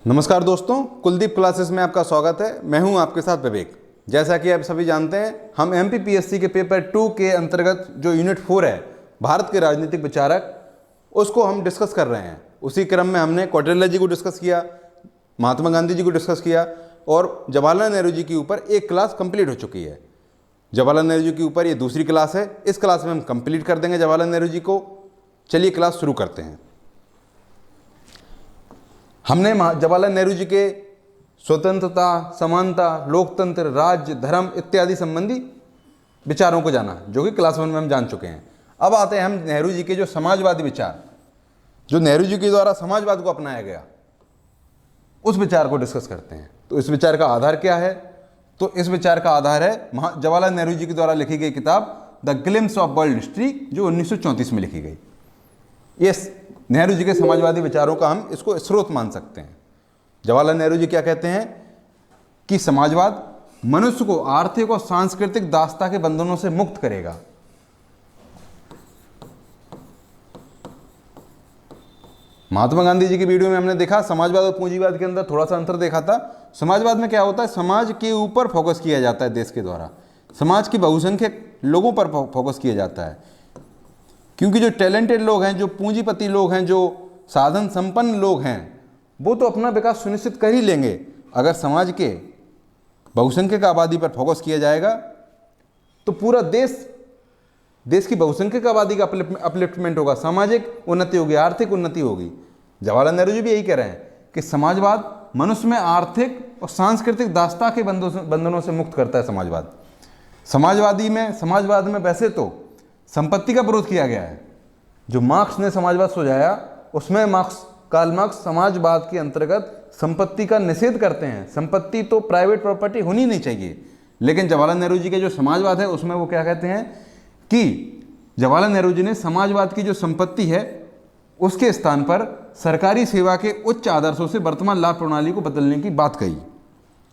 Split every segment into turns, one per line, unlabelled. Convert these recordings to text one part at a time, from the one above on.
नमस्कार दोस्तों, कुलदीप क्लासेस में आपका स्वागत है। मैं हूं आपके साथ विवेक। जैसा कि आप सभी जानते हैं, हम एमपीपीएससी के पेपर 2 के अंतर्गत जो यूनिट 4 है भारत के राजनीतिक विचारक, उसको हम डिस्कस कर रहे हैं। उसी क्रम में हमने कौटिल्य जी को डिस्कस किया, महात्मा गांधी जी को डिस्कस किया और जवाहरलाल नेहरू जी के ऊपर एक क्लास कंप्लीट हो चुकी है। जवाहरलाल नेहरू जी के ऊपर ये दूसरी क्लास है। इस क्लास में हम कंप्लीट कर देंगे जवाहरलाल नेहरू जी को। चलिए क्लास शुरू करते हैं। हमने जवाहरलाल नेहरू जी के स्वतंत्रता, समानता, लोकतंत्र, राज्य, धर्म इत्यादि संबंधी विचारों को जाना, जो कि क्लास 1 में हम जान चुके हैं। अब आते हैं हम नेहरू जी के जो समाजवादी विचार, जो नेहरू जी के द्वारा समाजवाद को अपनाया गया, उस विचार को डिस्कस करते हैं। तो इस विचार का आधार क्या है? तो इस विचार का आधार है जवाहरलाल नेहरू जी के द्वारा लिखी गई किताब the glimpse of world history, जो 1934 में लिखी गई। ये नेहरू जी के समाजवादी विचारों का हम इसको स्रोत मान सकते हैं। जवाहरलाल नेहरू जी क्या कहते हैं कि समाजवाद मनुष्य को आर्थिक और सांस्कृतिक दासता के बंधनों से मुक्त करेगा। महात्मा गांधी जी की वीडियो में हमने देखा समाजवाद और पूंजीवाद के अंदर थोड़ा सा अंतर देखा था। समाजवाद में क्या होता है, समाज के ऊपर फोकस किया जाता है, देश के द्वारा समाज की बहुसंख्यक लोगों पर फोकस किया जाता है, क्योंकि जो टैलेंटेड लोग हैं, जो पूंजीपति लोग हैं, जो साधन संपन्न लोग हैं, वो तो अपना विकास सुनिश्चित कर ही लेंगे। अगर समाज के बहुसंख्यक आबादी पर फोकस किया जाएगा तो पूरा देश की बहुसंख्यक आबादी का अपलिफ्टमेंट होगा, सामाजिक उन्नति होगी, आर्थिक उन्नति होगी। जवाहरलाल नेहरू जी भी यही कह रहे हैं कि समाजवाद मनुष्य में आर्थिक और सांस्कृतिक दासता के बंधनों से मुक्त करता है। समाजवाद में वैसे तो संपत्ति का विरोध किया गया है। जो मार्क्स ने समाजवाद सुझाया, उसमें कार्ल मार्क्स समाजवाद के अंतर्गत संपत्ति का निषेध करते हैं। संपत्ति तो प्राइवेट प्रॉपर्टी होनी नहीं चाहिए। लेकिन जवाहरलाल नेहरू जी के जो समाजवाद है, उसमें वो क्या कहते हैं कि जवाहरलाल नेहरू जी ने समाजवाद की जो संपत्ति है, उसके स्थान पर सरकारी सेवा के उच्च आदर्शों से वर्तमान लाभ प्रणाली को बदलने की बात कही।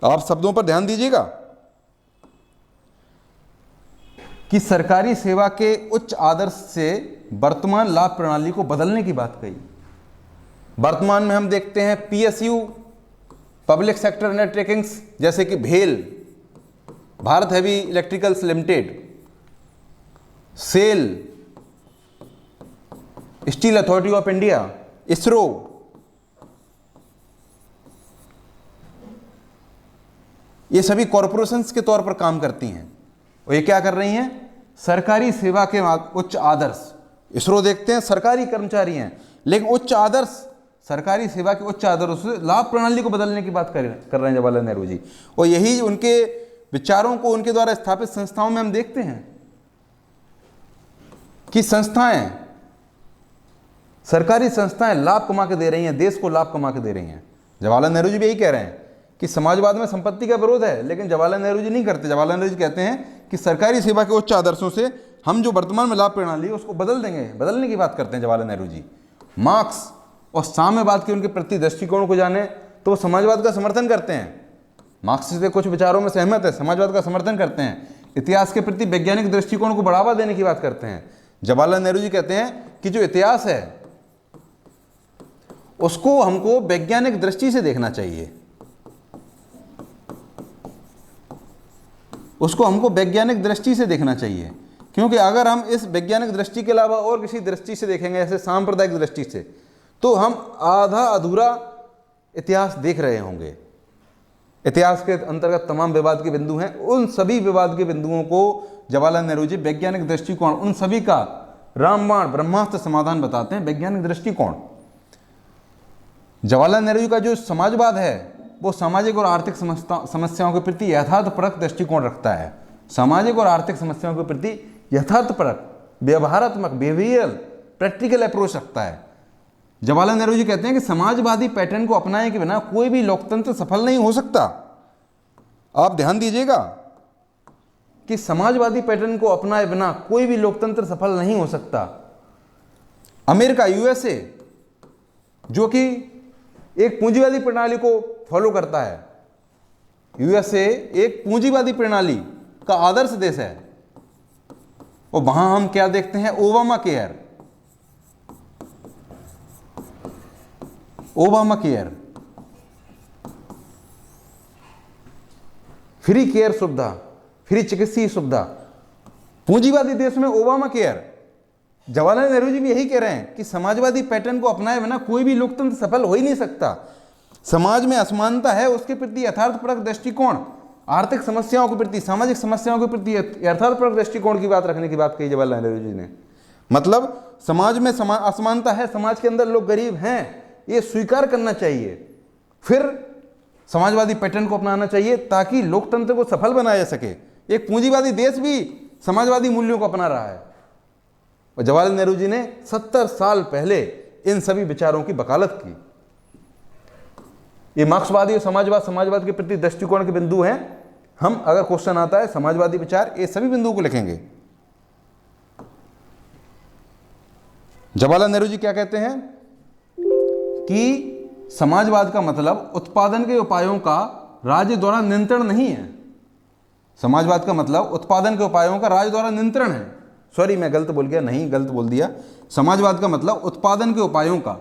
आप शब्दों पर ध्यान दीजिएगा कि सरकारी सेवा के उच्च आदर्श से वर्तमान लाभ प्रणाली को बदलने की बात कही। वर्तमान में हम देखते हैं पीएसयू, पब्लिक सेक्टर अंडरटेकिंग्स, जैसे कि भेल, Bharat heavy electricals limited, SAIL, steel authority of India, ISRO, ये सभी कॉरपोरेशंस के तौर पर काम करती हैं। और ये क्या कर रही हैं? सरकारी सेवा के उच्च आदर्श। इसरो देखते हैं सरकारी कर्मचारी हैं, लेकिन उच्च आदर्श, सरकारी सेवा के उच्च आदर्श से लाभ प्रणाली को बदलने की बात कर रहे हैं जवाहरलाल नेहरू जी। और यही उनके विचारों को उनके द्वारा स्थापित संस्थाओं में हम देखते हैं कि सरकारी संस्थाएं लाभ कमा के दे रही हैं, देश को लाभ कमा के दे रही हैं। जवाहरलाल नेहरू जी भी यही कह रहे हैं कि समाजवाद में संपत्ति का विरोध है, लेकिन जवाहरलाल नेहरू जी नहीं करते। जवाहरलाल नेहरू जी कहते हैं कि सरकारी सेवा के उच्च आदर्शों से हम जो वर्तमान में लाभ प्रणाली है उसको बदल देंगे, बदलने की बात करते हैं जवाहरलाल नेहरू जी। मार्क्स और साम्यवाद के उनके प्रति दृष्टिकोण को जाने तो वो समाजवाद का समर्थन करते हैं। मार्क्स से कुछ विचारों में सहमत है, समाजवाद का समर्थन करते हैं। इतिहास के प्रति वैज्ञानिक दृष्टिकोण को बढ़ावा देने की बात करते हैं। जवाहरलाल नेहरू जी कहते हैं कि जो इतिहास है उसको हमको वैज्ञानिक दृष्टि से देखना चाहिए, उसको हमको वैज्ञानिक दृष्टि से देखना चाहिए, क्योंकि अगर हम इस वैज्ञानिक दृष्टि के अलावा और किसी दृष्टि से देखेंगे, जैसे सांप्रदायिक दृष्टि से, तो हम आधा अधूरा इतिहास देख रहे होंगे। इतिहास के अंतर्गत तमाम विवाद के बिंदु हैं, उन सभी विवाद के बिंदुओं को जवाहरलाल नेहरू जी वैज्ञानिक दृष्टिकोण, उन सभी का रामबाण ब्रह्मास्त्र समाधान बताते हैं, वैज्ञानिक दृष्टिकोण। जवाहरलाल नेहरू जी का जो समाजवाद है वो सामाजिक और आर्थिक समस्याओं के प्रति यथार्थपरक दृष्टिकोण रखता है। सामाजिक और आर्थिक समस्याओं के प्रति यथार्थपरक, व्यवहारात्मक, बिहेवियरल, प्रैक्टिकल अप्रोच रखता है। जवाहरलाल नेहरू जी कहते हैं कि समाजवादी पैटर्न को अपनाए के बिना कोई भी लोकतंत्र सफल नहीं हो सकता। आप ध्यान दीजिएगा कि समाजवादी पैटर्न को अपनाए बिना कोई भी लोकतंत्र सफल नहीं हो सकता। अमेरिका, यूएसए, जो कि एक पूंजीवादी प्रणाली को फॉलो करता है, यूएसए एक पूंजीवादी प्रणाली का आदर्श देश है, और वहां हम क्या देखते हैं? Obama care, Obama care free care सुविधा, फ्री चिकित्सीय सुविधा। पूंजीवादी देश में ओबामा केयर। जवाहरलाल नेहरू जी भी यही कह रहे हैं कि समाजवादी पैटर्न को अपनाए बिना कोई भी लोकतंत्र सफल हो ही नहीं सकता। समाज में असमानता है, उसके प्रति यथार्थपरक दृष्टिकोण, आर्थिक समस्याओं के प्रति, सामाजिक समस्याओं के प्रति यथार्थपरक दृष्टिकोण की बात रखने की बात कही जवाहरलाल नेहरू जी ने। मतलब समाज में असमानता है, समाज के अंदर लोग गरीब हैं, ये स्वीकार करना चाहिए, फिर समाजवादी पैटर्न को अपनाना चाहिए ताकि लोकतंत्र को सफल बनाया जा सके। एक पूंजीवादी देश भी समाजवादी मूल्यों को अपना रहा है और जवाहरलाल नेहरू जी ने 70 साल पहले इन सभी विचारों की वकालत की। ये मार्क्सवादी और समाजवाद के प्रति दृष्टिकोण के बिंदु हैं। हम अगर क्वेश्चन आता है समाजवादी विचार, ये सभी बिंदुओं को लिखेंगे। जवाहरलाल नेहरू जी क्या कहते हैं कि समाजवाद का मतलब उत्पादन के उपायों का राज्य द्वारा नियंत्रण नहीं है। समाजवाद का मतलब उत्पादन के उपायों का राज्य द्वारा नियंत्रण है। सॉरी, मैं गलत बोल गया, नहीं गलत बोल दिया। समाजवाद का मतलब उत्पादन के उपायों का।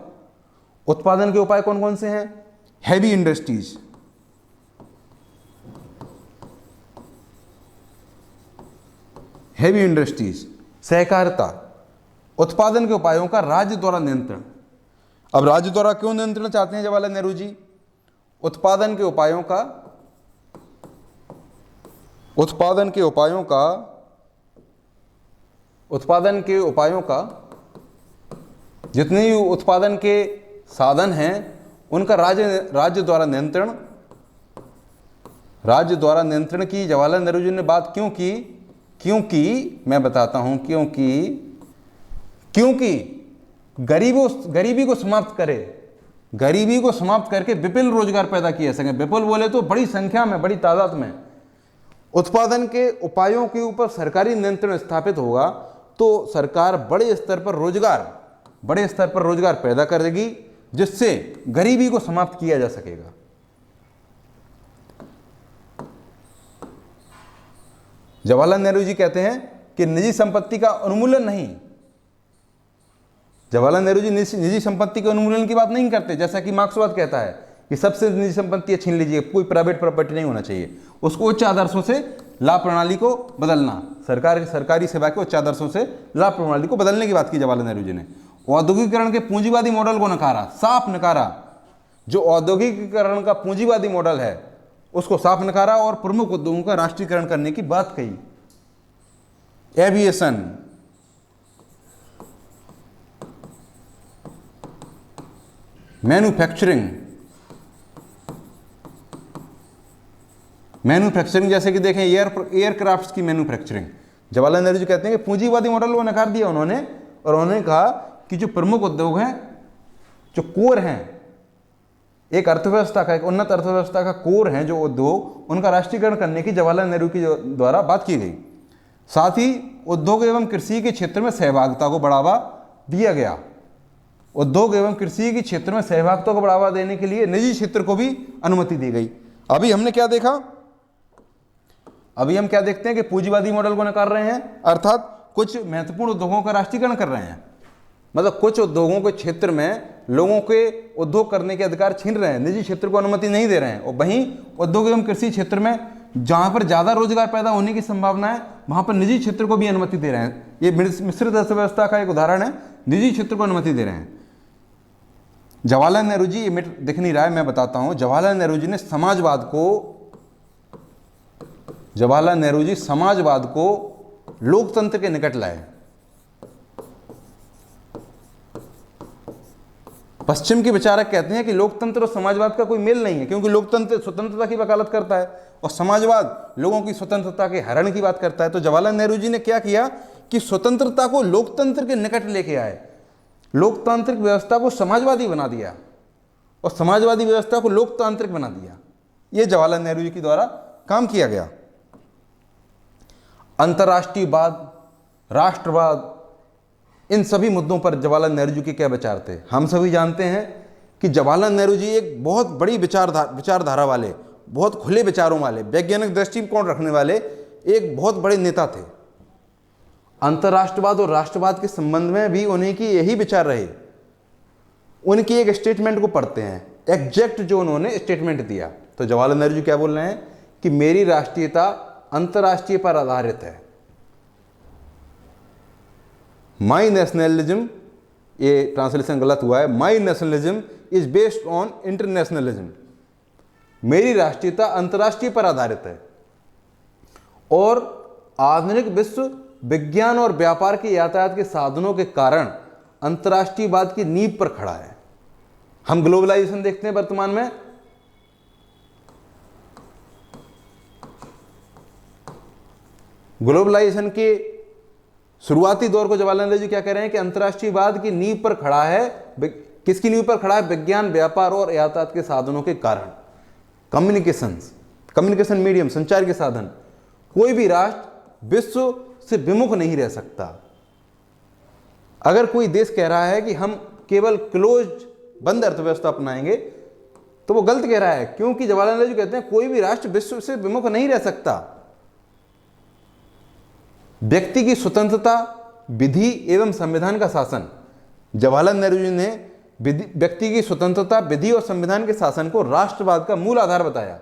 उत्पादन के उपाय कौन कौन से हैं? हैवी इंडस्ट्रीज, हैवी इंडस्ट्रीज, सहकारिता, उत्पादन के उपायों का राज्य द्वारा नियंत्रण। अब राज्य द्वारा क्यों नियंत्रण चाहते हैं जवाहरलाल नेहरू जी? उत्पादन के उपायों का जितने भी उत्पादन के साधन हैं उनका राज्य द्वारा नियंत्रण की जवाहरलाल नेहरू जी ने बात क्यों की? क्योंकि मैं बताता हूं, क्योंकि गरीबी को समाप्त करके विपुल रोजगार पैदा किए सकें। विपुल बोले तो बड़ी संख्या में, बड़ी तादाद में। उत्पादन के उपायों के ऊपर सरकारी नियंत्रण स्थापित होगा तो सरकार बड़े स्तर पर रोजगार पैदा करेगी, जिससे गरीबी को समाप्त किया जा सकेगा। जवाहरलाल नेहरू जी कहते हैं कि निजी संपत्ति का उन्मूलन नहीं। जवाहरलाल नेहरू जी निजी संपत्ति के उन्मूलन की बात नहीं करते, जैसा कि मार्क्सवाद कहता है कि सबसे निजी संपत्ति छीन लीजिए, कोई प्राइवेट प्रॉपर्टी नहीं होना चाहिए। उसको उच्च आदर्शों से लाभ प्रणाली को बदलना, सरकारी सेवा के उच्च आदर्शों से लाभ प्रणाली को बदलने की बात की जवाहरलाल नेहरू जी ने। औद्योगिकीकरण के पूंजीवादी मॉडल को नकारा, साफ नकारा। जो औद्योगिकीकरण का पूंजीवादी मॉडल है उसको साफ नकारा और प्रमुख उद्योगों का राष्ट्रीयकरण करने की बात कही। एविएशन, मैन्युफैक्चरिंग जैसे कि देखें एयरक्राफ्ट्स की मैन्युफैक्चरिंग। जवाहरलाल नेहरू जी कहते हैं कि पूंजीवादी मॉडल को नकार दिया उन्होंने, और उन्होंने कहा कि जो प्रमुख उद्योग हैं, जो कोर हैं एक अर्थव्यवस्था का, एक उन्नत अर्थव्यवस्था का कोर हैं जो उद्योग, उनका राष्ट्रीयकरण करने की जवाहरलाल नेहरू की द्वारा बात की गई। साथ ही उद्योग एवं कृषि के क्षेत्र में सहभागिता को बढ़ावा दिया गया। उद्योग एवं कृषि के क्षेत्र में सहभागिता को बढ़ावा देने के लिए निजी क्षेत्र को भी अनुमति दी गई। अभी हमने क्या देखा? अभी हम क्या देखते हैं कि पूंजीवादी मॉडल को नकार रहे हैं, अर्थात कुछ महत्वपूर्ण उद्योगों का राष्ट्रीयकरण कर रहे हैं। मतलब कुछ उद्योगों के क्षेत्र में लोगों के उद्योग करने के अधिकार छीन रहे हैं, निजी क्षेत्र को अनुमति नहीं दे रहे हैं। और वहीं उद्योग एवं कृषि क्षेत्र में जहां पर ज्यादा रोजगार पैदा होने की संभावना है वहां पर निजी क्षेत्र को भी अनुमति दे रहे हैं। ये मिश्रित अर्थव्यवस्था का एक उदाहरण है, निजी क्षेत्र को अनुमति दे रहे हैं। जवाहरलाल नेहरू जी, ये दिख नहीं रहा है, मैं बताता हूं। जवाहरलाल नेहरू जी ने समाजवाद को लोकतंत्र के निकट लाए। पश्चिम के विचारक कहते हैं कि लोकतंत्र और समाजवाद का कोई मेल नहीं है, क्योंकि लोकतंत्र स्वतंत्रता की वकालत करता है और समाजवाद लोगों की स्वतंत्रता के हरण की बात करता है। तो जवाहरलाल नेहरू जी ने क्या किया कि स्वतंत्रता को लोकतंत्र के निकट लेके आए, लोकतांत्रिक व्यवस्था को समाजवादी बना दिया और समाजवादी व्यवस्था को लोकतांत्रिक बना दिया। यह जवाहरलाल नेहरू जी के द्वारा काम किया गया। अंतर्राष्ट्रीयवाद, राष्ट्रवाद, इन सभी मुद्दों पर जवाहरलाल नेहरू जी के क्या विचार थे? हम सभी जानते हैं कि जवाहरलाल नेहरू जी एक बहुत बड़ी विचारधारा वाले, बहुत खुले विचारों वाले, वैज्ञानिक दृष्टिकोण रखने वाले एक बहुत बड़े नेता थे। अंतर्राष्ट्रवाद और राष्ट्रवाद के संबंध में भी उन्हीं की यही विचार रहे। उनकी एक स्टेटमेंट को पढ़ते हैं, एग्जैक्ट जो उन्होंने स्टेटमेंट दिया। तो जवाहरलाल नेहरू जी क्या बोल रहे हैं कि मेरी राष्ट्रीयता अंतर्राष्ट्रीय पर आधारित है। माई नेशनलिज्म, ये ट्रांसलेशन गलत हुआ है, my nationalism is based on internationalism. मेरी राष्ट्रीयता अंतर्राष्ट्रीय पर आधारित है और आधुनिक विश्व विज्ञान और व्यापार के यातायात के साधनों के कारण अंतर्राष्ट्रीयवाद की नींव पर खड़ा है। हम ग्लोबलाइजेशन देखते हैं वर्तमान में, ग्लोबलाइजेशन के शुरुआती दौर को जवाहरलाल नेहरू जी क्या कह रहे हैं कि अंतर्राष्ट्रीयवाद की नींव पर खड़ा है। किसकी नींव पर खड़ा है? विज्ञान, व्यापार और यातायात के साधनों के कारण। कम्युनिकेशन मीडियम, संचार के साधन। कोई भी राष्ट्र विश्व से विमुख नहीं रह सकता। अगर कोई देश कह रहा है कि हम केवल क्लोज्ड, बंद अर्थव्यवस्था अपनाएंगे, तो वो गलत कह रहा है, क्योंकि जवाहरलाल नेहरू जी कहते हैं कोई भी राष्ट्र विश्व से विमुख नहीं रह सकता। व्यक्ति की स्वतंत्रता, विधि एवं संविधान का शासन। जवाहरलाल नेहरू जी ने व्यक्ति की स्वतंत्रता, विधि और संविधान के शासन को राष्ट्रवाद का मूल आधार बताया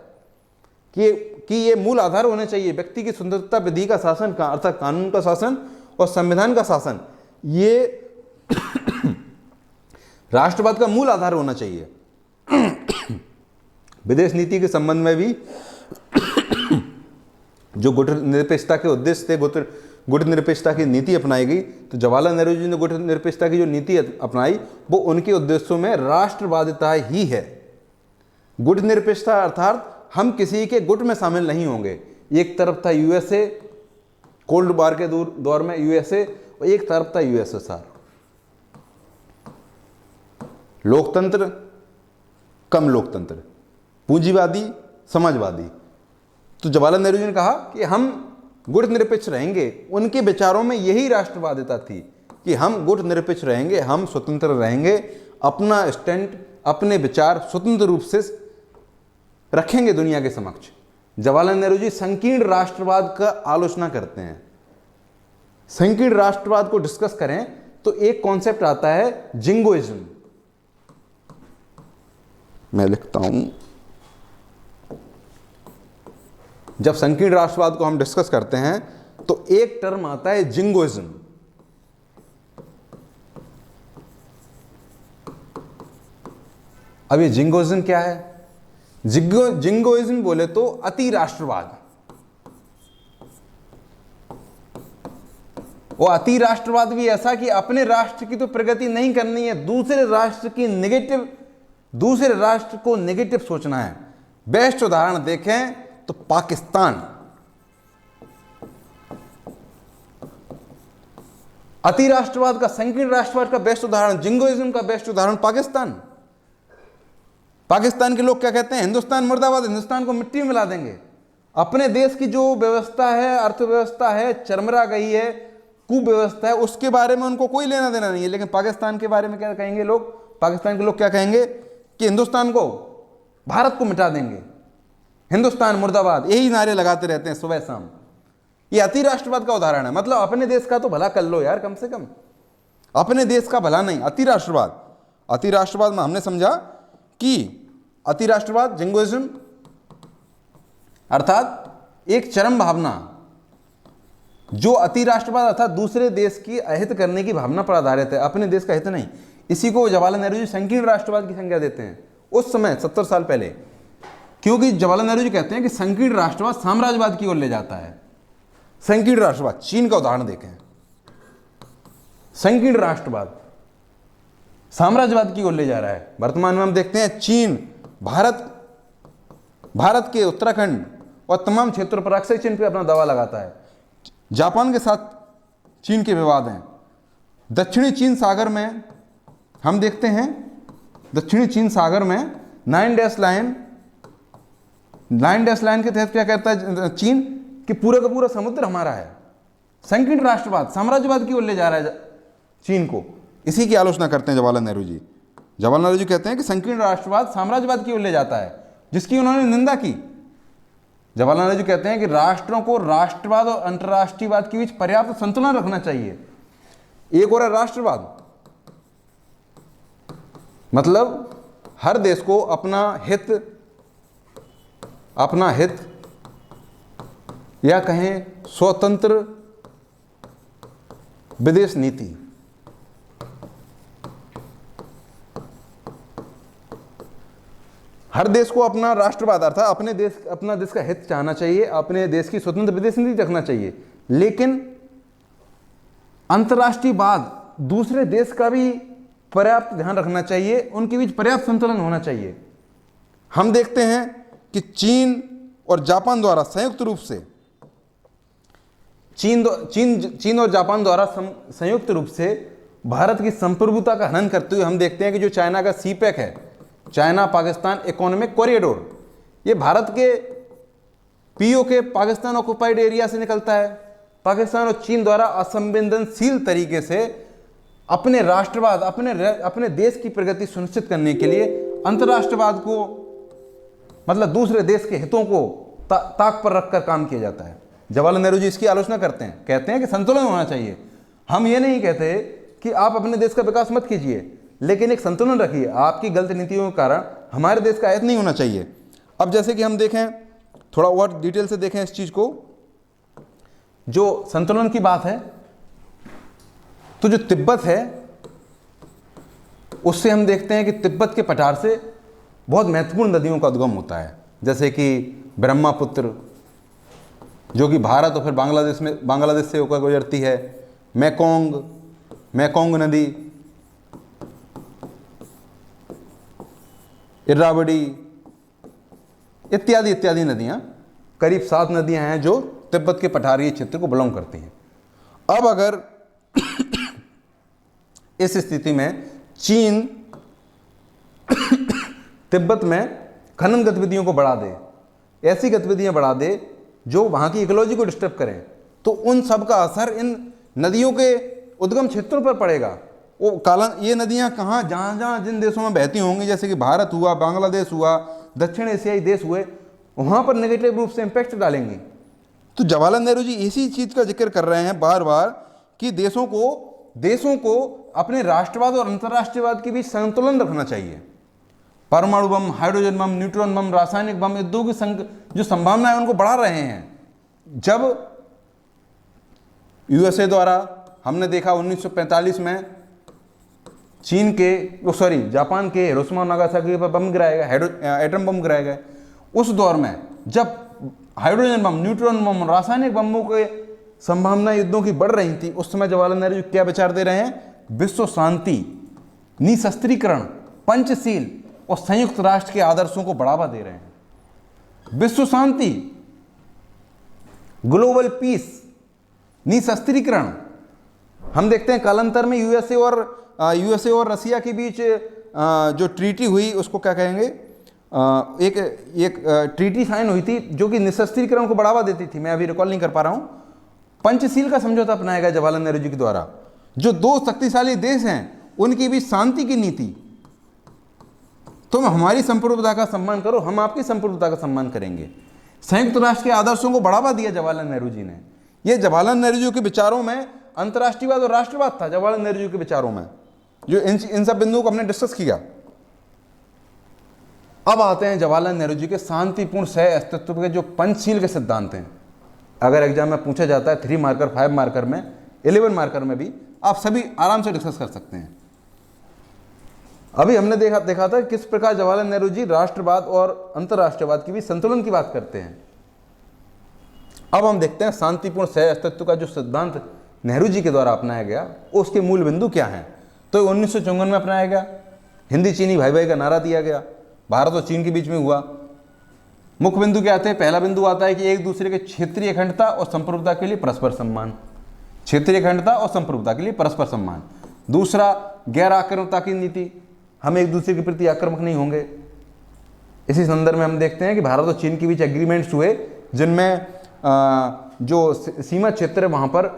कि ये मूल आधार होने चाहिए। व्यक्ति की स्वतंत्रता, विधि का शासन अर्थात कानून का शासन और संविधान का शासन, ये राष्ट्रवाद का मूल आधार होना चाहिए। विदेश नीति के संबंध में भी जो गुटनिरपेक्षता के उद्देश्य थे, गुटनिरपेक्षता की नीति अपनाई गई, तो जवाहरलाल नेहरू जी ने गुटनिरपेक्षता की जो नीति अपनाई वो उनके उद्देश्यों में राष्ट्रवादिता ही है। गुटनिरपेक्षता अर्थात हम किसी के गुट में शामिल नहीं होंगे। एक तरफ था यूएसए, कोल्ड वार के दौर में यूएसए, और एक तरफ था यूएसएसआर। लोकतंत्र, कम लोकतंत्र, पूंजीवादी, समाजवादी। तो जवाहरलाल नेहरू जी ने कहा कि हम गुटनिरपेक्ष रहेंगे। उनके विचारों में यही राष्ट्रवादिता थी कि हम गुटनिरपेक्ष रहेंगे, हम स्वतंत्र रहेंगे, अपना स्टैंड, अपने विचार स्वतंत्र रूप से रखेंगे दुनिया के समक्ष। जवाहरलाल नेहरू जी संकीर्ण राष्ट्रवाद का आलोचना करते हैं। संकीर्ण राष्ट्रवाद को डिस्कस करें तो एक कॉन्सेप्ट आता है जिंगोइज्म। मैं लिखता हूं, जब संकीर्ण राष्ट्रवाद को हम डिस्कस करते हैं तो एक टर्म आता है जिंगोइज्म। अब ये जिंगोइज्म क्या है? जिंगोइज्म बोले तो अति राष्ट्रवाद। वो अति राष्ट्रवाद भी ऐसा कि अपने राष्ट्र की तो प्रगति नहीं करनी है, दूसरे राष्ट्र को नेगेटिव सोचना है। बेस्ट उदाहरण देखें तो पाकिस्तान। अति राष्ट्रवाद का, संकीर्ण राष्ट्रवाद का बेस्ट उदाहरण, जिंगोइज्म का बेस्ट उदाहरण पाकिस्तान। पाकिस्तान के लोग क्या कहते हैं? हिंदुस्तान मुर्दाबाद, हिंदुस्तान को मिट्टी में मिला देंगे। अपने देश की जो व्यवस्था है, अर्थव्यवस्था है, चरमरा गई है, कुव्यवस्था है, उसके बारे में उनको कोई लेना देना नहीं है। लेकिन पाकिस्तान के बारे में क्या कहेंगे लोग? पाकिस्तान के लोग क्या कहेंगे कि हिंदुस्तान को, भारत को मिटा देंगे, हिंदुस्तान मुर्दाबाद, यही नारे लगाते रहते हैं सुबह शाम। ये अति राष्ट्रवाद का उदाहरण है। मतलब अपने देश का तो भला कर लो यार, कम से कम अपने देश का भला नहीं। अति राष्ट्रवाद, अति राष्ट्रवाद में हमने समझा कि अति राष्ट्रवाद, जिंगोइज्म अर्थात एक चरम भावना, जो अति राष्ट्रवाद अर्थात दूसरे देश की अहित करने की भावना पर आधारित है, अपने देश का हित नहीं। इसी को जवाहरलाल नेहरू जी संकीर्ण राष्ट्रवाद की संज्ञा देते हैं उस समय 70 साल पहले, क्योंकि जवाहरलाल नेहरू जी कहते हैं कि संकीर्ण राष्ट्रवाद साम्राज्यवाद की ओर ले जाता है। संकीर्ण राष्ट्रवाद, चीन का उदाहरण देखें। संकीर्ण राष्ट्रवाद साम्राज्यवाद की ओर ले जा रहा है। वर्तमान में हम देखते हैं चीन भारत के उत्तराखंड और तमाम क्षेत्रों पर अक्सर चीन पे अपना दावा लगाता है। जापान के साथ चीन के विवाद हैं। दक्षिणी चीन सागर में हम देखते हैं, दक्षिणी चीन सागर में 9 डैश लाइन के तहत क्या कहता है चीन कि पूरा का पूरा समुद्र हमारा है। संकीर्ण राष्ट्रवाद साम्राज्यवाद की ओर ले जा रहा है चीन को। इसी की आलोचना करते हैं जवाहरलाल नेहरू जी। जवाहरलाल नेहरू जी कहते हैं कि संकीर्ण राष्ट्रवाद साम्राज्यवाद की ओर ले जाता है, जिसकी उन्होंने निंदा की। जवाहरलाल नेहरू जी कहते हैं कि राष्ट्रों को राष्ट्रवाद और अंतर्राष्ट्रीयवाद के बीच पर्याप्त संतुलन रखना चाहिए। एक और है राष्ट्रवाद, मतलब हर देश को अपना हित या कहें स्वतंत्र विदेश नीति। हर देश को अपना राष्ट्रवाद अर्थात अपना देश का हित चाहना चाहिए, अपने देश की स्वतंत्र विदेश नीति रखना चाहिए, लेकिन अंतर्राष्ट्रीयवाद दूसरे देश का भी पर्याप्त ध्यान रखना चाहिए, उनके बीच पर्याप्त संतुलन होना चाहिए। हम देखते हैं कि चीन और जापान द्वारा संयुक्त रूप से चीन और जापान द्वारा संयुक्त रूप से भारत की संप्रभुता का हनन करते हुए हम देखते हैं कि जो चाइना का सीपैक है, चाइना पाकिस्तान इकोनॉमिक कॉरिडोर, ये भारत के पीओके पाकिस्तान ऑक्युपाइड एरिया से निकलता है। पाकिस्तान और चीन द्वारा असंवेदनशील तरीके से अपने राष्ट्रवाद, अपने देश की प्रगति सुनिश्चित करने के लिए अंतर्राष्ट्रवाद को, मतलब दूसरे देश के हितों को ताक पर रखकर काम किया जाता है। जवाहरलाल नेहरू जी इसकी आलोचना करते हैं, कहते हैं कि संतुलन होना चाहिए। हम ये नहीं कहते कि आप अपने देश का विकास मत कीजिए, लेकिन एक संतुलन रखिए। आपकी गलत नीतियों के कारण हमारे देश का हित नहीं होना चाहिए। अब जैसे कि हम देखें, थोड़ा और डिटेल से देखें इस चीज को, जो संतुलन की बात है, तो जो तिब्बत है उससे हम देखते हैं कि तिब्बत के पठार से बहुत महत्वपूर्ण नदियों का उद्गम होता है, जैसे कि ब्रह्मपुत्र जो कि भारत और फिर बांग्लादेश से होकर गुजरती है, मैकोंग नदी, इरावदी इत्यादि इत्यादि नदियां, करीब 7 नदियां हैं जो तिब्बत के पठारीय क्षेत्र को बिलोंग करती हैं। अब अगर इस स्थिति में चीन तिब्बत में खनन गतिविधियों को बढ़ा दे, ऐसी गतिविधियां बढ़ा दे जो वहां की इकोलॉजी को डिस्टर्ब करें, तो उन सब का असर इन नदियों के उद्गम क्षेत्रों पर पड़ेगा। ये नदियां कहाँ, जहाँ जहाँ जिन देशों में बहती होंगी, जैसे कि भारत हुआ, बांग्लादेश हुआ, दक्षिण एशियाई देश हुए, वहां पर नेगेटिव रूप से इंपैक्ट डालेंगी। तो जवाहरलाल नेहरू जी इसी चीज का जिक्र कर रहे हैं बार बार कि देशों को अपने राष्ट्रवाद और अंतर्राष्ट्रीयवाद के बीच संतुलन रखना चाहिए। परमाणु बम, हाइड्रोजन बम, न्यूट्रॉन बम, रासायनिक बम, युद्धों की जो संभावना है उनको बढ़ा रहे हैं। जब यूएसए द्वारा हमने देखा 1945 में जापान के हिरोशिमा और नागासाकी पर बम गिराया गया, एटम बम गिराया गया, उस दौर में जब हाइड्रोजन बम, न्यूट्रॉन बम, रासायनिक बमों के संभावना युद्धों की बढ़ रही थी, उस समय जवाहरलाल नेहरू क्या विचार दे रहे हैं? विश्व शांति, निशस्त्रीकरण, पंचशील और संयुक्त राष्ट्र के आदर्शों को बढ़ावा दे रहे हैं। विश्व शांति, ग्लोबल पीस, निशस्त्रीकरण। हम देखते हैं कालांतर में यूएसए और रसिया के बीच जो ट्रीटी हुई उसको क्या कहेंगे, एक ट्रीटी साइन हुई थी जो कि निशस्त्रीकरण को बढ़ावा देती थी। मैं अभी रिकॉल नहीं कर पा रहा हूं। पंचशील का समझौता अपनाया गया जवाहरलाल नेहरू जी के द्वारा। जो 2 शक्तिशाली देश हैं उनके बीच शांति की नीति। तुम हमारी संप्रभुता का सम्मान करो, हम आपकी संप्रभुता का सम्मान करेंगे। संयुक्त राष्ट्र के आदर्शों को बढ़ावा दिया जवाहरलाल नेहरू जी ने। ये जवाहरलाल नेहरू जी के विचारों में अंतर्राष्ट्रीयवाद और राष्ट्रवाद था। जवाहरलाल नेहरू जी के विचारों में जो इन सब बिंदुओं को हमने डिस्कस किया। अब आते हैं जवाहरलाल नेहरू जी के शांतिपूर्ण सह अस्तित्व के जो पंचशील के सिद्धांत हैं। अगर एग्जाम में पूछा जाता है 3 मार्कर, 5 मार्कर में, 11 मार्कर में भी, आप सभी आराम से डिस्कस कर सकते हैं। अभी हमने देखा था किस प्रकार जवाहरलाल नेहरू जी राष्ट्रवाद और अंतर्राष्ट्रीयवाद की भी संतुलन की बात करते हैं। अब हम देखते हैं शांतिपूर्ण सह अस्तित्व का जो सिद्धांत नेहरू जी के द्वारा अपनाया गया उसके मूल बिंदु क्या हैं। तो 1954 में अपनाया गया। हिंदी चीनी भाई भाई का नारा दिया गया, भारत और चीन के बीच में हुआ। मुख्य बिंदु क्या आते हैं? पहला बिंदु आता है कि एक दूसरे के क्षेत्रीय अखंडता और संप्रभुता के लिए परस्पर सम्मान। क्षेत्रीय अखंडता और संप्रभुता के लिए परस्पर सम्मान। दूसरा, गैर आक्रामकता की नीति, हम एक दूसरे के प्रति आक्रामक नहीं होंगे। इसी संदर्भ में हम देखते हैं कि भारत और चीन के बीच एग्रीमेंट्स हुए जिनमें जो सीमा क्षेत्र है वहाँ पर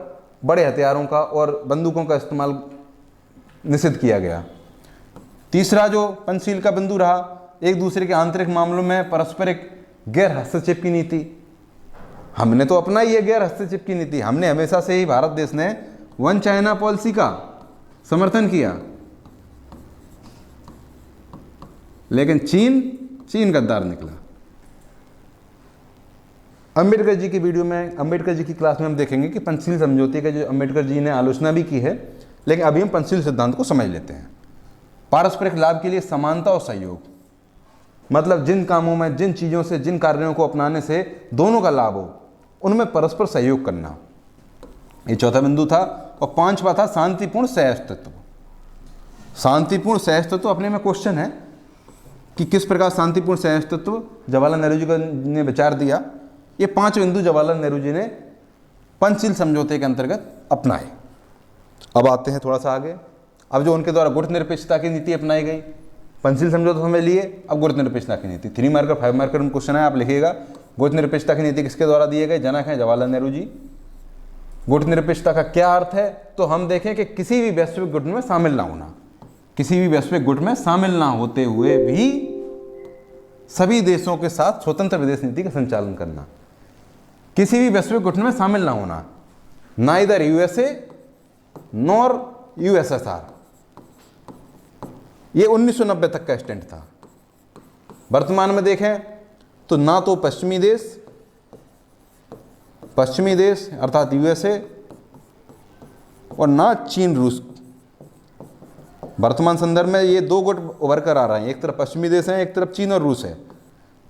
बड़े हथियारों का और बंदूकों का इस्तेमाल निषिद्ध किया गया। तीसरा जो पंचशील का बिंदु रहा, एक दूसरे के आंतरिक मामलों में पारस्परिक गैर हस्तक्षेप की नीति। हमने तो अपना ही है गैर हस्तक्षेप की नीति। हमने हमेशा से ही, भारत देश ने वन चाइना पॉलिसी का समर्थन किया, लेकिन चीन गद्दार निकला। अंबेडकर जी की वीडियो में, अंबेडकर जी की क्लास में हम देखेंगे कि पंचशील समझौते का जो अंबेडकर जी ने आलोचना भी की है, लेकिन अभी हम पंचशील सिद्धांत को समझ लेते हैं। पारस्परिक लाभ के लिए समानता और सहयोग, मतलब जिन कामों में, जिन चीज़ों से, जिन कार्यों को अपनाने से दोनों का लाभ हो, उनमें परस्पर सहयोग करना, ये चौथा बिंदु था। और पांचवा था शांतिपूर्ण सहअस्तित्व। शांतिपूर्ण सहअस्तित्व अपने में क्वेश्चन है कि किस प्रकार शांतिपूर्ण सहअस्तित्व जवाहरलाल नेहरू जी ने विचार दिया। ये 5 बिंदु जवाहरलाल नेहरू जी ने पंचशील समझौते के अंतर्गत अपनाए। अब आते हैं थोड़ा सा आगे। अब जो उनके द्वारा गुटनिरपेक्षता की नीति अपनाई गई, पंचशील समझौता समझ लिए, अब गुटनिरपेक्षता की नीति। 3 मार्कर 5 मार्कर में क्वेश्चन है, आप लिखिएगा। गुटनिरपेक्षता की नीति किसके द्वारा दिए गए? जनक हैं जवाहरलाल नेहरू जी। गुटनिरपेक्षता का क्या अर्थ है? तो हम देखें कि किसी भी वैश्विक गुट में शामिल ना होना, किसी भी वैश्विक गुट में शामिल ना होते हुए भी सभी देशों के साथ स्वतंत्र विदेश नीति का संचालन करना। किसी भी वैश्विक गुट में शामिल ना होना, नाइदर यूएसए नॉर यूएसएसआर। ये 1990 तक का स्टैंड था। वर्तमान में देखें तो ना तो पश्चिमी देश अर्थात यूएसए और ना चीन रूस। वर्तमान संदर्भ में ये 2 गुट उभर कर आ रहे हैं, एक तरफ पश्चिमी देश हैं, एक तरफ चीन और रूस है।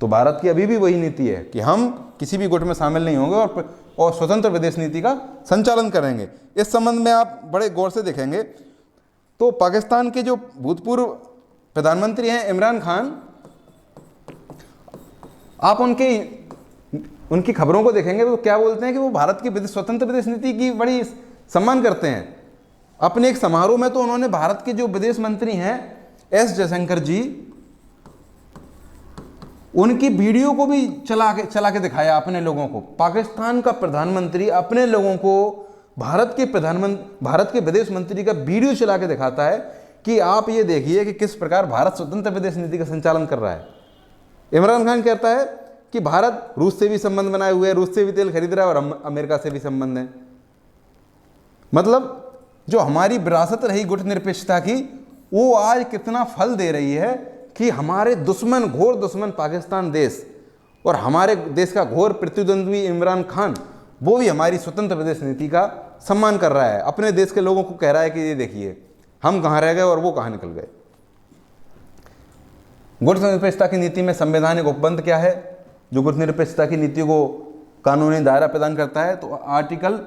तो भारत की अभी भी वही नीति है कि हम किसी भी गुट में शामिल नहीं होंगे और स्वतंत्र विदेश नीति का संचालन करेंगे। इस संबंध में आप बड़े गौर से देखेंगे तो पाकिस्तान के जो भूतपूर्व प्रधानमंत्री हैं इमरान खान, आप उनकी खबरों को देखेंगे तो क्या बोलते हैं कि वो भारत की स्वतंत्र विदेश नीति की बड़ी सम्मान करते हैं। अपने एक समारोह में तो उन्होंने भारत के जो विदेश मंत्री हैं एस जयशंकर जी, उनकी वीडियो को भी चला के दिखाया अपने लोगों को। पाकिस्तान का प्रधानमंत्री अपने लोगों को भारत के विदेश मंत्री का वीडियो चला के दिखाता है कि आप ये देखिए कि किस प्रकार भारत स्वतंत्र विदेश नीति का संचालन कर रहा है। इमरान खान कहता है कि भारत रूस से भी संबंध बनाए हुए है, रूस से भी तेल खरीद रहा है और अमेरिका से भी संबंध है। मतलब जो हमारी विरासत रही गुटनिरपेक्षता की, वो आज कितना फल दे रही है कि हमारे दुश्मन, घोर दुश्मन पाकिस्तान देश और हमारे देश का घोर प्रतिद्वंद्वी इमरान खान, वो भी हमारी स्वतंत्र विदेश नीति का सम्मान कर रहा है। अपने देश के लोगों को कह रहा है कि ये देखिए हम कहाँ रह गए और वो कहाँ निकल गए। गुटनिरपेक्षता की नीति में संवैधानिक उपबंध क्या है जो गुटनिरपेक्षता की नीति को कानूनी दायरा प्रदान करता है? तो आर्टिकल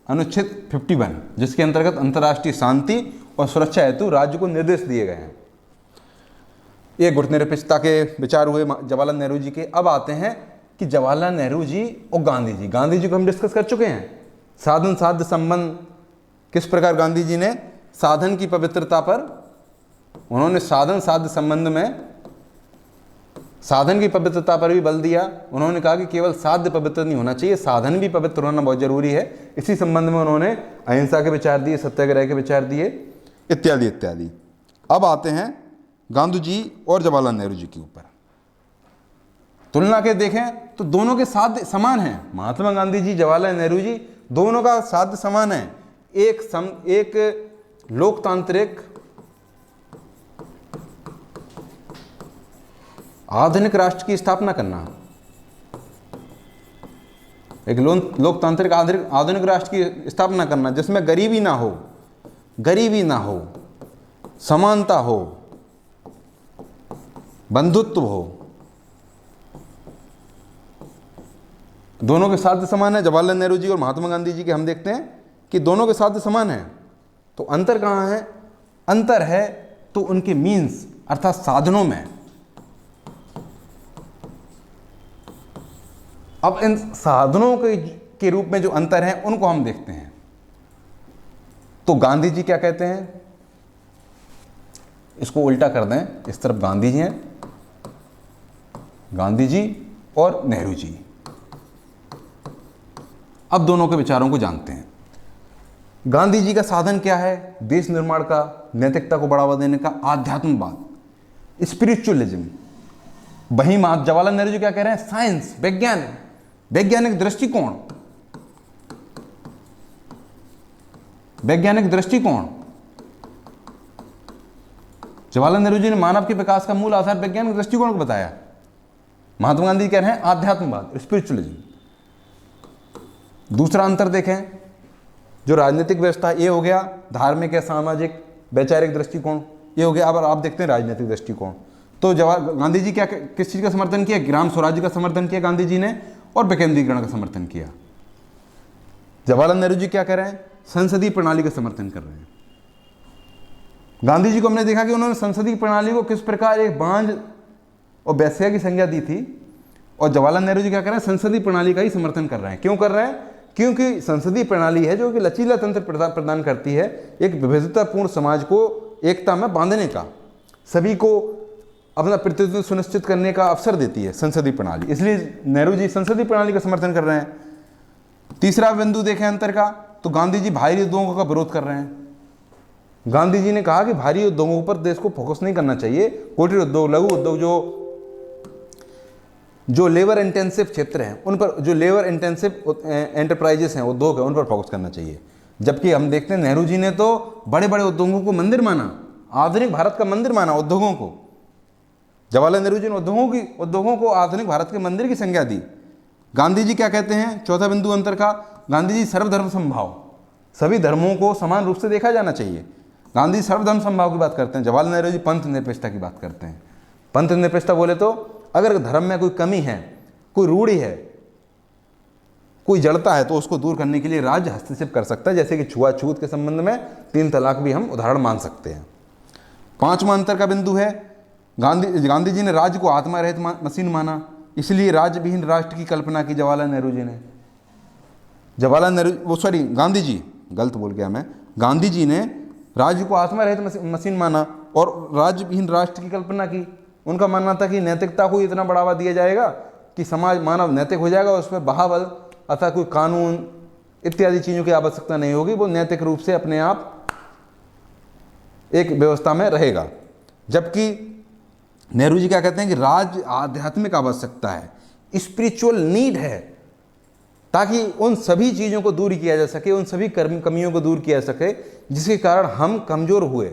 अनुच्छेद 51, जिसके अंतर्गत अंतर्राष्ट्रीय शांति और सुरक्षा हेतु राज्य को निर्देश दिए गए हैं। ये गुटनिरपेक्षता के विचार हुए जवाहरलाल नेहरू जी के। अब आते हैं कि जवाहरलाल नेहरू जी और गांधी जी को हम डिस्कस कर चुके हैं। साधन साध्य संबंध, किस प्रकार गांधी जी ने साधन की पवित्रता पर, उन्होंने साधन साध्य संबंध में साधन की पवित्रता पर भी बल दिया। उन्होंने कहा कि केवल साध्य पवित्र नहीं होना चाहिए, साधन भी पवित्र होना बहुत जरूरी है। इसी संबंध में उन्होंने अहिंसा के विचार दिए, सत्याग्रह के विचार दिए, इत्यादि इत्यादि। अब आते हैं गांधी जी और जवाहरलाल नेहरू जी के ऊपर तुलना के देखें तो दोनों के साध्य समान हैं। महात्मा गांधी जी, जवाहरलाल नेहरू जी, दोनों का साध्य समान है। एक लोकतांत्रिक आधुनिक राष्ट्र की स्थापना करना, एक लोकतांत्रिक आधुनिक राष्ट्र की स्थापना करना जिसमें गरीबी ना हो, समानता हो, बंधुत्व हो। दोनों के साध्य समान है। जवाहरलाल नेहरू जी और महात्मा गांधी जी के हम देखते हैं कि दोनों के साध्य समान है। तो अंतर कहाँ है? अंतर है तो उनके मीन्स अर्थात साधनों में। अब इन साधनों के रूप में जो अंतर है उनको हम देखते हैं। तो गांधी जी क्या कहते हैं, इसको उल्टा कर दें, इस तरफ गांधी जी हैं, गांधी जी और नेहरू जी। अब दोनों के विचारों को जानते हैं। गांधी जी का साधन क्या है? देश निर्माण का, नैतिकता को बढ़ावा देने का, आध्यात्मवाद, स्पिरिचुअलिज्म। वहीं जवाहरलाल नेहरू जी क्या कह रहे हैं? साइंस, वैज्ञानिक दृष्टिकोण। जवाहरलाल नेहरू जी ने मानव के विकास का मूल आधार वैज्ञानिक दृष्टिकोण को बताया। महात्मा गांधी कह रहे हैं आध्यात्मवाद, स्पिरिचुअलिज्म। दूसरा अंतर देखें, जो राजनीतिक व्यवस्था ये हो गया, धार्मिक या सामाजिक वैचारिक दृष्टिकोण ये हो गया। अब आप देखते हैं राजनीतिक दृष्टिकोण। तो गांधी जी क्या किस चीज़ का समर्थन किया? ग्राम स्वराज्य का समर्थन किया गांधी जी ने, और विकेंद्रीकरण का समर्थन किया। जवाहरलाल नेहरू जी क्या कर रहे हैं? संसदीय प्रणाली का समर्थन कर रहे हैं। गांधी जी को हमने देखा कि उन्होंने संसदीय प्रणाली को किस प्रकार एक बांझ और वेश्या की संज्ञा दी थी, और जवाहरलाल नेहरू जी क्या कर रहे हैं? संसदीय प्रणाली का ही समर्थन कर रहे हैं। क्यों कर रहे हैं? क्योंकि संसदीय प्रणाली है जो कि लचीला तंत्र प्रदान करती है, एक विविधतापूर्ण समाज को एकता में बांधने का, सभी को अपना प्रतिनिधित्व सुनिश्चित करने का अवसर देती है संसदीय प्रणाली। इसलिए नेहरू जी संसदीय प्रणाली का समर्थन कर रहे हैं। तीसरा बिंदु देखें अंतर का, तो गांधी जी भारी उद्योगों का विरोध कर रहे हैं। गांधी जी ने कहा कि भारी उद्योगों पर देश को फोकस नहीं करना चाहिए, कुटीर उद्योग, लघु उद्योग, जो लेबर इंटेंसिव क्षेत्र हैं उन पर, जो लेबर इंटेंसिव एंटरप्राइजेस हैं, उद्योग हैं, उन पर फोकस करना चाहिए। जबकि हम देखते हैं नेहरू जी ने तो बड़े बड़े उद्योगों को मंदिर माना, आधुनिक भारत का मंदिर माना उद्योगों को। जवाहरलाल नेहरू जी ने उद्योगों को आधुनिक भारत के मंदिर की संज्ञा दी। गांधी जी क्या कहते हैं? चौथा बिंदु अंतर का, गांधी जी सर्वधर्म समभाव, सभी धर्मों को समान रूप से देखा जाना चाहिए। गांधी सर्वधर्म समभाव की बात करते हैं, जवाहरलाल नेहरू जी पंथ निरपेक्षता की बात करते हैं। पंथ निरपेक्षता बोले तो अगर धर्म में कोई कमी है, कोई रूढ़ी है, कोई जड़ता है, तो उसको दूर करने के लिए राज्य हस्तक्षेप कर सकता है, जैसे कि छुआछूत के संबंध में 3 तलाक भी हम उदाहरण मान सकते हैं। पांचवा अंतर का बिंदु है, गांधी जी ने राज्य को आत्मा रहित मशीन माना, इसलिए राज्य विहीन राष्ट्र की कल्पना की जवाहरलाल नेहरू जी ने। गांधी जी, गलत बोल गया मैं, गांधी जी ने राज्य को आत्मा रहित मशीन माना और राज्य विहीन राष्ट्र की कल्पना की। उनका मानना था कि नैतिकता को इतना बढ़ावा दिया जाएगा कि समाज मानव नैतिक हो जाएगा, उसमें बहावल अथवा कोई कानून इत्यादि चीज़ों की आवश्यकता नहीं होगी, वो नैतिक रूप से अपने आप एक व्यवस्था में रहेगा। जबकि नेहरू जी क्या कहते हैं कि राज्य आध्यात्मिक आवश्यकता है, स्पिरिचुअल नीड है, ताकि उन सभी चीज़ों को दूर किया जा सके, उन सभी कमियों को दूर किया जा सके जिसके कारण हम कमज़ोर हुए।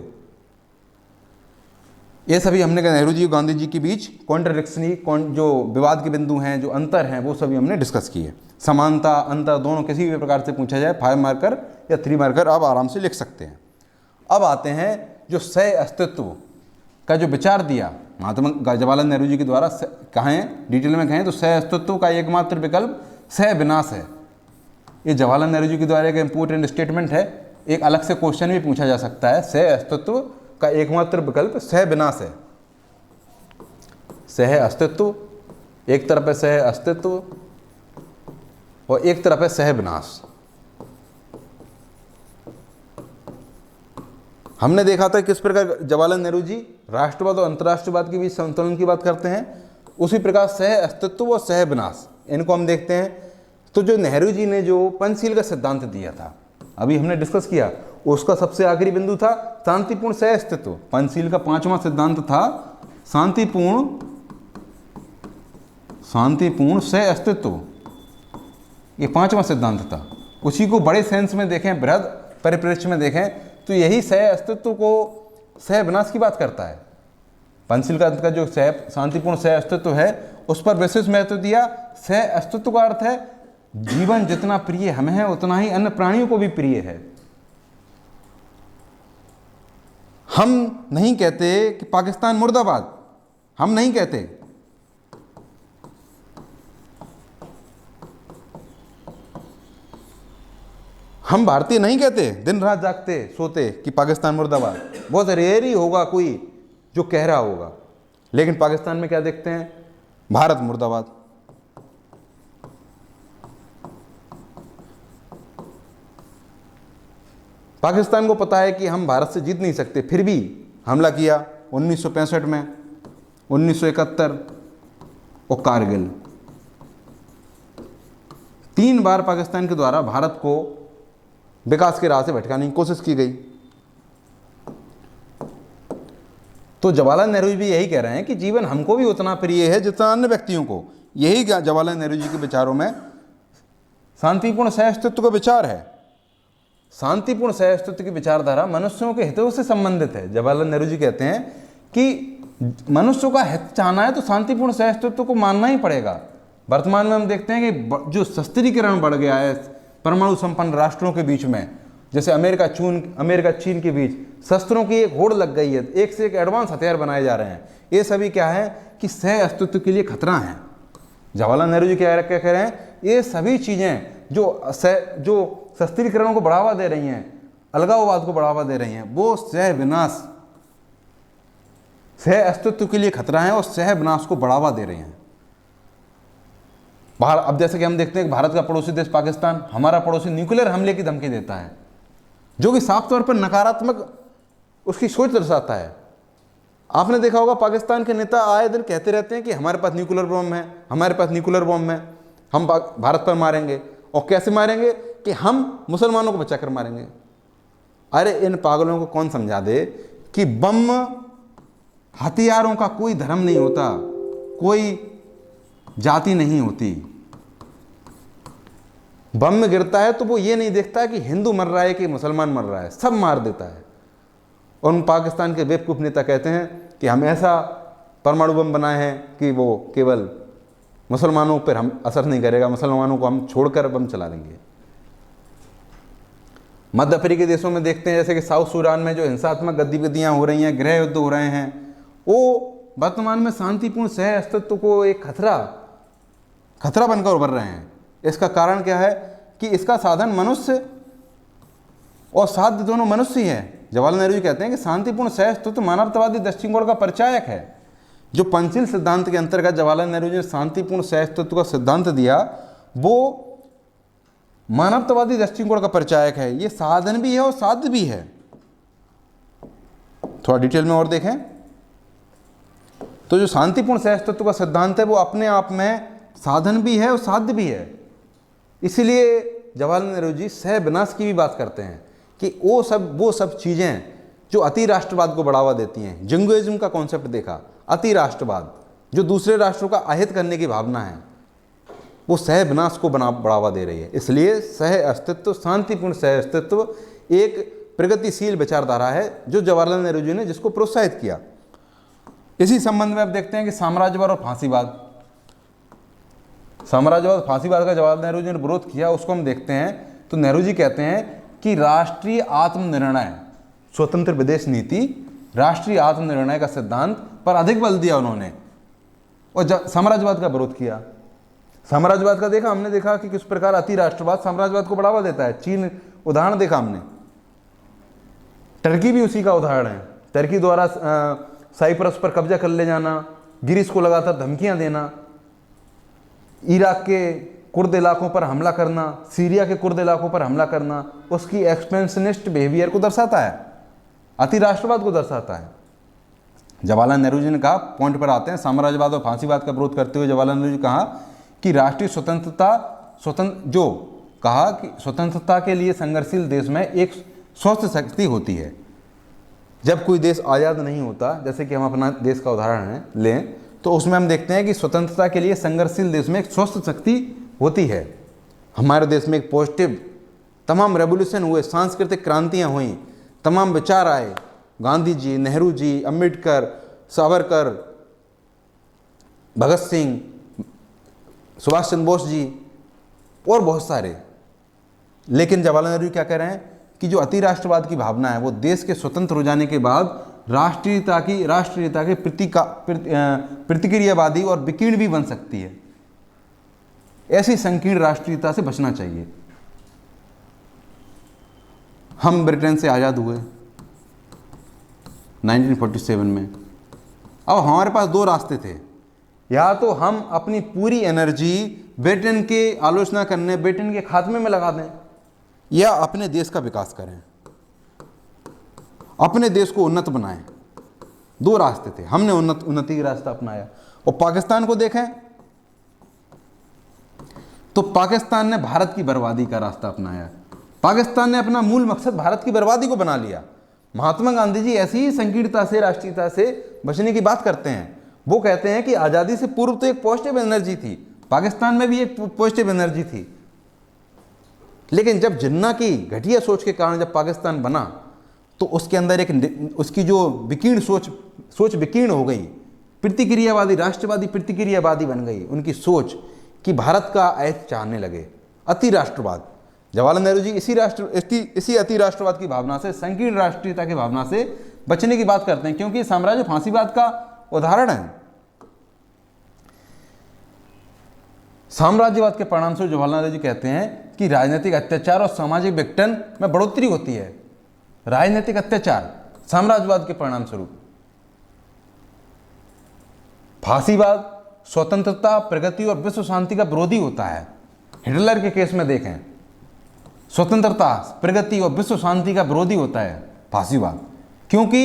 ये सभी हमने नेहरू जी और गांधी जी के बीच कॉन्ट्रडिक्शनी जो विवाद के बिंदु हैं, जो अंतर हैं, वो सभी हमने डिस्कस किए। समानता अंतर दोनों किसी भी प्रकार से पूछा जाए 5 मार्कर या 3 मार्कर आप आराम से लिख सकते हैं। अब आते हैं जो सह अस्तित्व का जो विचार दिया महात्मा जवाहरलाल नेहरू जी के द्वारा, कहें डिटेल में कहें तो सह अस्तित्व का एकमात्र विकल्प सह विनाश है। ये जवाहरलाल नेहरू जी के द्वारा एक इम्पोर्टेंट स्टेटमेंट है। एक अलग से क्वेश्चन भी पूछा जा सकता है, सह अस्तित्व का एकमात्र विकल्प सह विनाश है। सह अस्तित्व, एक तरफ है सह अस्तित्व और एक तरफ है सह विनाश। हमने देखा था किस प्रकार जवाहरलाल नेहरू जी राष्ट्रवाद और अंतर्राष्ट्रवाद के बीच संतुलन की बात करते हैं, उसी प्रकार सह अस्तित्व और सह विनाश इनको हम देखते हैं। तो जो नेहरू जी ने जो पंचशील का सिद्धांत दिया था, अभी हमने डिस्कस किया, उसका सबसे आखिरी बिंदु था शांतिपूर्ण सह अस्तित्व। पंचशील का 5वां सिद्धांत था शांतिपूर्ण सह अस्तित्व, ये 5वां सिद्धांत था। उसी को बड़े सेंस में देखें, बृहद परिप्रेक्ष्य में देखें तो यही सह अस्तित्व को सह विनाश की बात करता है। पंचशील का जो शांतिपूर्ण सह अस्तित्व है उस पर विशेष महत्व दिया। सह अस्तित्व का अर्थ है जीवन जितना प्रिय हमें है उतना ही अन्य प्राणियों को भी प्रिय है। हम नहीं कहते कि पाकिस्तान मुर्दाबाद, हम नहीं कहते, हम भारतीय नहीं कहते दिन रात जागते सोते कि पाकिस्तान मुर्दाबाद। बहुत रेयर ही होगा कोई जो कह रहा होगा, लेकिन पाकिस्तान में क्या देखते हैं? भारत मुर्दाबाद। पाकिस्तान को पता है कि हम भारत से जीत नहीं सकते, फिर भी हमला किया 1965 में, 1971 और कारगिल। 3 बार पाकिस्तान के द्वारा भारत को विकास के राह से भटकाने की कोशिश की गई। तो जवाहरलाल नेहरू जी भी यही कह रहे हैं कि जीवन हमको भी उतना प्रिय है जितना अन्य व्यक्तियों को। यही जवाहरलाल नेहरू जी के विचारों में शांतिपूर्ण सह अस्तित्व का विचार है। शांतिपूर्ण सह अस्तित्व की विचारधारा मनुष्यों के हितों से संबंधित है। जवाहरलाल नेहरू जी कहते हैं कि मनुष्यों का हित चाहना है तो शांतिपूर्ण सह अस्तित्व को मानना ही पड़ेगा। वर्तमान में हम देखते हैं कि जो शस्त्रीकरण बढ़ गया है, परमाणु संपन्न राष्ट्रों के बीच में, जैसे अमेरिका चीन के बीच शस्त्रों की एक होड़ लग गई है, एक से एक एडवांस हथियार बनाए जा रहे हैं। ये सभी क्या है कि सह अस्तित्व के लिए खतरा है। जवाहरलाल नेहरू जी क्या कह रहे हैं, ये सभी चीज़ें जो शस्त्रीकरणों को बढ़ावा दे रही हैं, अलगाववाद को बढ़ावा दे रही हैं, वो सह विनाश, सह अस्तित्व के लिए खतरा है और सह विनाश को बढ़ावा दे रही हैं। अब जैसे कि हम देखते हैं कि भारत का पड़ोसी देश पाकिस्तान, हमारा पड़ोसी न्यूक्लियर हमले की धमकी देता है, जो कि साफ तौर पर नकारात्मक उसकी सोच दर्शाता है। आपने देखा होगा पाकिस्तान के नेता आए दिन कहते रहते हैं कि हमारे पास न्यूक्लियर बम है, हमारे पास न्यूक्लियर बम है, हम भारत पर मारेंगे। और कैसे मारेंगे कि हम मुसलमानों को बचाकर मारेंगे। अरे इन पागलों को कौन समझा दे कि बम हथियारों का कोई धर्म नहीं होता, कोई जाति नहीं होती। बम में गिरता है तो वो ये नहीं देखता कि हिंदू मर रहा है कि मुसलमान मर रहा है, सब मार देता है। और उन पाकिस्तान के बेवकूफ़ नेता कहते हैं कि हम ऐसा परमाणु बम बनाए हैं कि वो केवल मुसलमानों पर हम असर नहीं करेगा, मुसलमानों को हम छोड़कर बम चला देंगे। मध्य अफ्रीकी देशों में देखते हैं जैसे कि साउथ सूडान में जो हिंसात्मक गतिविधियां हो रही हैं, गृह युद्ध हो रहे हैं, वो वर्तमान में शांतिपूर्ण सह अस्तित्व को एक खतरा बनकर उभर रहे हैं। इसका कारण क्या है कि इसका साधन मनुष्य और साध्य दोनों मनुष्य ही है। जवाहरलाल नेहरू जी कहते हैं कि शांतिपूर्ण सह अस्तित्व मानवतावादी दृष्टिकोण का परिचायक है। जो पंचशील सिद्धांत के अंतर्गत जवाहरलाल नेहरू जी ने शांतिपूर्ण सह अस्तित्व का सिद्धांत दिया, वो मानवतावादी दृष्टिकोण का परिचायक है। ये साधन भी है और साध्य भी है। थोड़ा डिटेल में और देखें तो जो शांतिपूर्ण सह अस्तित्व का सिद्धांत है वो अपने आप में साधन भी है और साध्य भी है। इसलिए जवाहरलाल नेहरू जी सह विनाश की भी बात करते हैं कि वो सब चीज़ें जो अति राष्ट्रवाद को बढ़ावा देती हैं। जिंगोइज्म का कॉन्सेप्ट देखा, अति राष्ट्रवाद जो दूसरे राष्ट्रों का अहित करने की भावना है, वो सह विनाश को बढ़ावा दे रही है। इसलिए सह अस्तित्व, शांतिपूर्ण सह अस्तित्व एक प्रगतिशील विचारधारा है जो जवाहरलाल नेहरू जी ने जिसको प्रोत्साहित किया। इसी संबंध में अब देखते हैं कि साम्राज्यवाद और फांसीवाद। फांसीवाद का जवाहरलाल नेहरू जी ने विरोध किया, उसको हम देखते हैं तो नेहरू जी कहते हैं कि राष्ट्रीय आत्मनिर्णय, स्वतंत्र विदेश नीति, राष्ट्रीय आत्मनिर्णय का सिद्धांत पर अधिक बल दिया उन्होंने और साम्राज्यवाद का विरोध किया। साम्राज्यवाद का हमने देखा कि किस प्रकार अति राष्ट्रवाद साम्राज्यवाद को बढ़ावा देता है। चीन उदाहरण देखा हमने, टर्की भी उसी का उदाहरण है। टर्की द्वारा साइप्रस पर कब्जा कर ले जाना, ग्रीस को लगातार धमकियां देना, इराक के कुर्द इलाकों पर हमला करना, सीरिया के कुर्द इलाकों पर हमला करना, उसकी एक्सपेंशनिस्ट बिहेवियर को दर्शाता है, अति राष्ट्रवाद को दर्शाता है। जवाहरलाल नेहरू जी ने कहा, पॉइंट पर आते हैं, साम्राज्यवाद और फांसीवाद का विरोध करते हुए जवाहरलाल नेहरू जी कहा कि राष्ट्रीय स्वतंत्रता के लिए संघर्षशील देश में एक स्वस्थ शक्ति होती है। जब कोई देश आज़ाद नहीं होता, जैसे कि हम अपना देश का उदाहरण लें तो उसमें हम देखते हैं कि स्वतंत्रता के लिए संघर्षशील देश में एक स्वस्थ शक्ति होती है। हमारे देश में एक पॉजिटिव, तमाम रेवोल्यूशन हुए, सांस्कृतिक क्रांतियाँ हुई, तमाम विचार आए, गांधी जी, नेहरू जी, अम्बेडकर, सावरकर, भगत सिंह, सुभाष चंद्र बोस जी और बहुत सारे। लेकिन जवाहरलाल नेहरू क्या कह रहे हैं कि जो अति राष्ट्रवाद की भावना है वो देश के स्वतंत्र हो जाने के बाद राष्ट्रीयता के प्रतिक्रियावादी और विकीर्ण भी बन सकती है। ऐसी संकीर्ण राष्ट्रीयता से बचना चाहिए। हम ब्रिटेन से आज़ाद हुए 1947 में। अब हमारे पास दो रास्ते थे, या तो हम अपनी पूरी एनर्जी ब्रिटेन के आलोचना करने, ब्रिटेन के खात्मे में लगा दें, या अपने देश का विकास करें, अपने देश को उन्नत बनाएं। दो रास्ते थे, हमने उन्नति का रास्ता अपनाया। और पाकिस्तान को देखें तो पाकिस्तान ने भारत की बर्बादी का रास्ता अपनाया। पाकिस्तान ने अपना मूल मकसद भारत की बर्बादी को बना लिया। महात्मा गांधी जी ऐसी ही संकीर्णता से, राष्ट्रीयता से बचने की बात करते हैं। वो कहते हैं कि आज़ादी से पूर्व तो एक पॉजिटिव एनर्जी थी, पाकिस्तान में भी एक पॉजिटिव एनर्जी थी, लेकिन जब जिन्ना की घटिया सोच के कारण जब पाकिस्तान बना तो उसके अंदर उसकी जो विकीर्ण सोच विकीर्ण हो गई, प्रतिक्रियावादी, राष्ट्रवादी प्रतिक्रियावादी बन गई उनकी सोच, कि भारत का ऐश चाहने लगे, अति राष्ट्रवाद। जवाहरलाल नेहरू जी इसी अति राष्ट्रवाद की भावना से, संकीर्ण राष्ट्रीयता की भावना से बचने की बात करते हैं, क्योंकि साम्राज्य फांसीवाद का उदाहरण है। साम्राज्यवाद के परिणामस्वरूप जवाहरलाल नेहरू जी कहते हैं कि राजनीतिक अत्याचार और सामाजिक विघटन में बढ़ोतरी होती है। राजनीतिक अत्याचार साम्राज्यवाद के परिणाम स्वरूप। फांसीवाद स्वतंत्रता, प्रगति और विश्व शांति का विरोधी होता है। हिटलर के केस में देखें, स्वतंत्रता, प्रगति और विश्व शांति का विरोधी होता है फांसीवाद, क्योंकि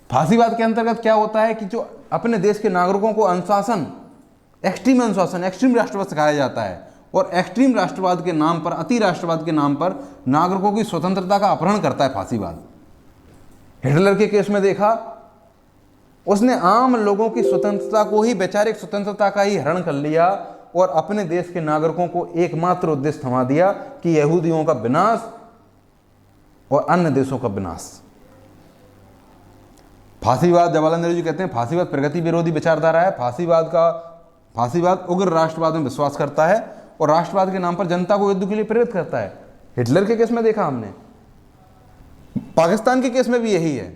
फांसीवाद के अंतर्गत क्या होता है कि जो अपने देश के नागरिकों को अनुशासन, एक्सट्रीम अनुशासन, एक्सट्रीम राष्ट्रवाद सिखाया जाता है, और एक्सट्रीम राष्ट्रवाद के नाम पर, अति राष्ट्रवाद के नाम पर नागरिकों की स्वतंत्रता का अपहरण करता है फांसीवाद। हिटलर के केस में देखा, उसने आम लोगों की स्वतंत्रता को ही, वैचारिक स्वतंत्रता का ही हरण कर लिया और अपने देश के नागरिकों को एकमात्र उद्देश्य थमा दिया कि यहूदियों का विनाश और अन्य देशों का विनाश। फांसीवाद, जवाहरलाल नेहरू जी कहते हैं फांसीवाद प्रगति विरोधी विचारधारा है। फांसीवाद उग्र राष्ट्रवाद में विश्वास करता है और राष्ट्रवाद के नाम पर जनता को युद्ध के लिए प्रेरित करता है। हिटलर के केस में देखा हमने, पाकिस्तान के केस में भी यही है।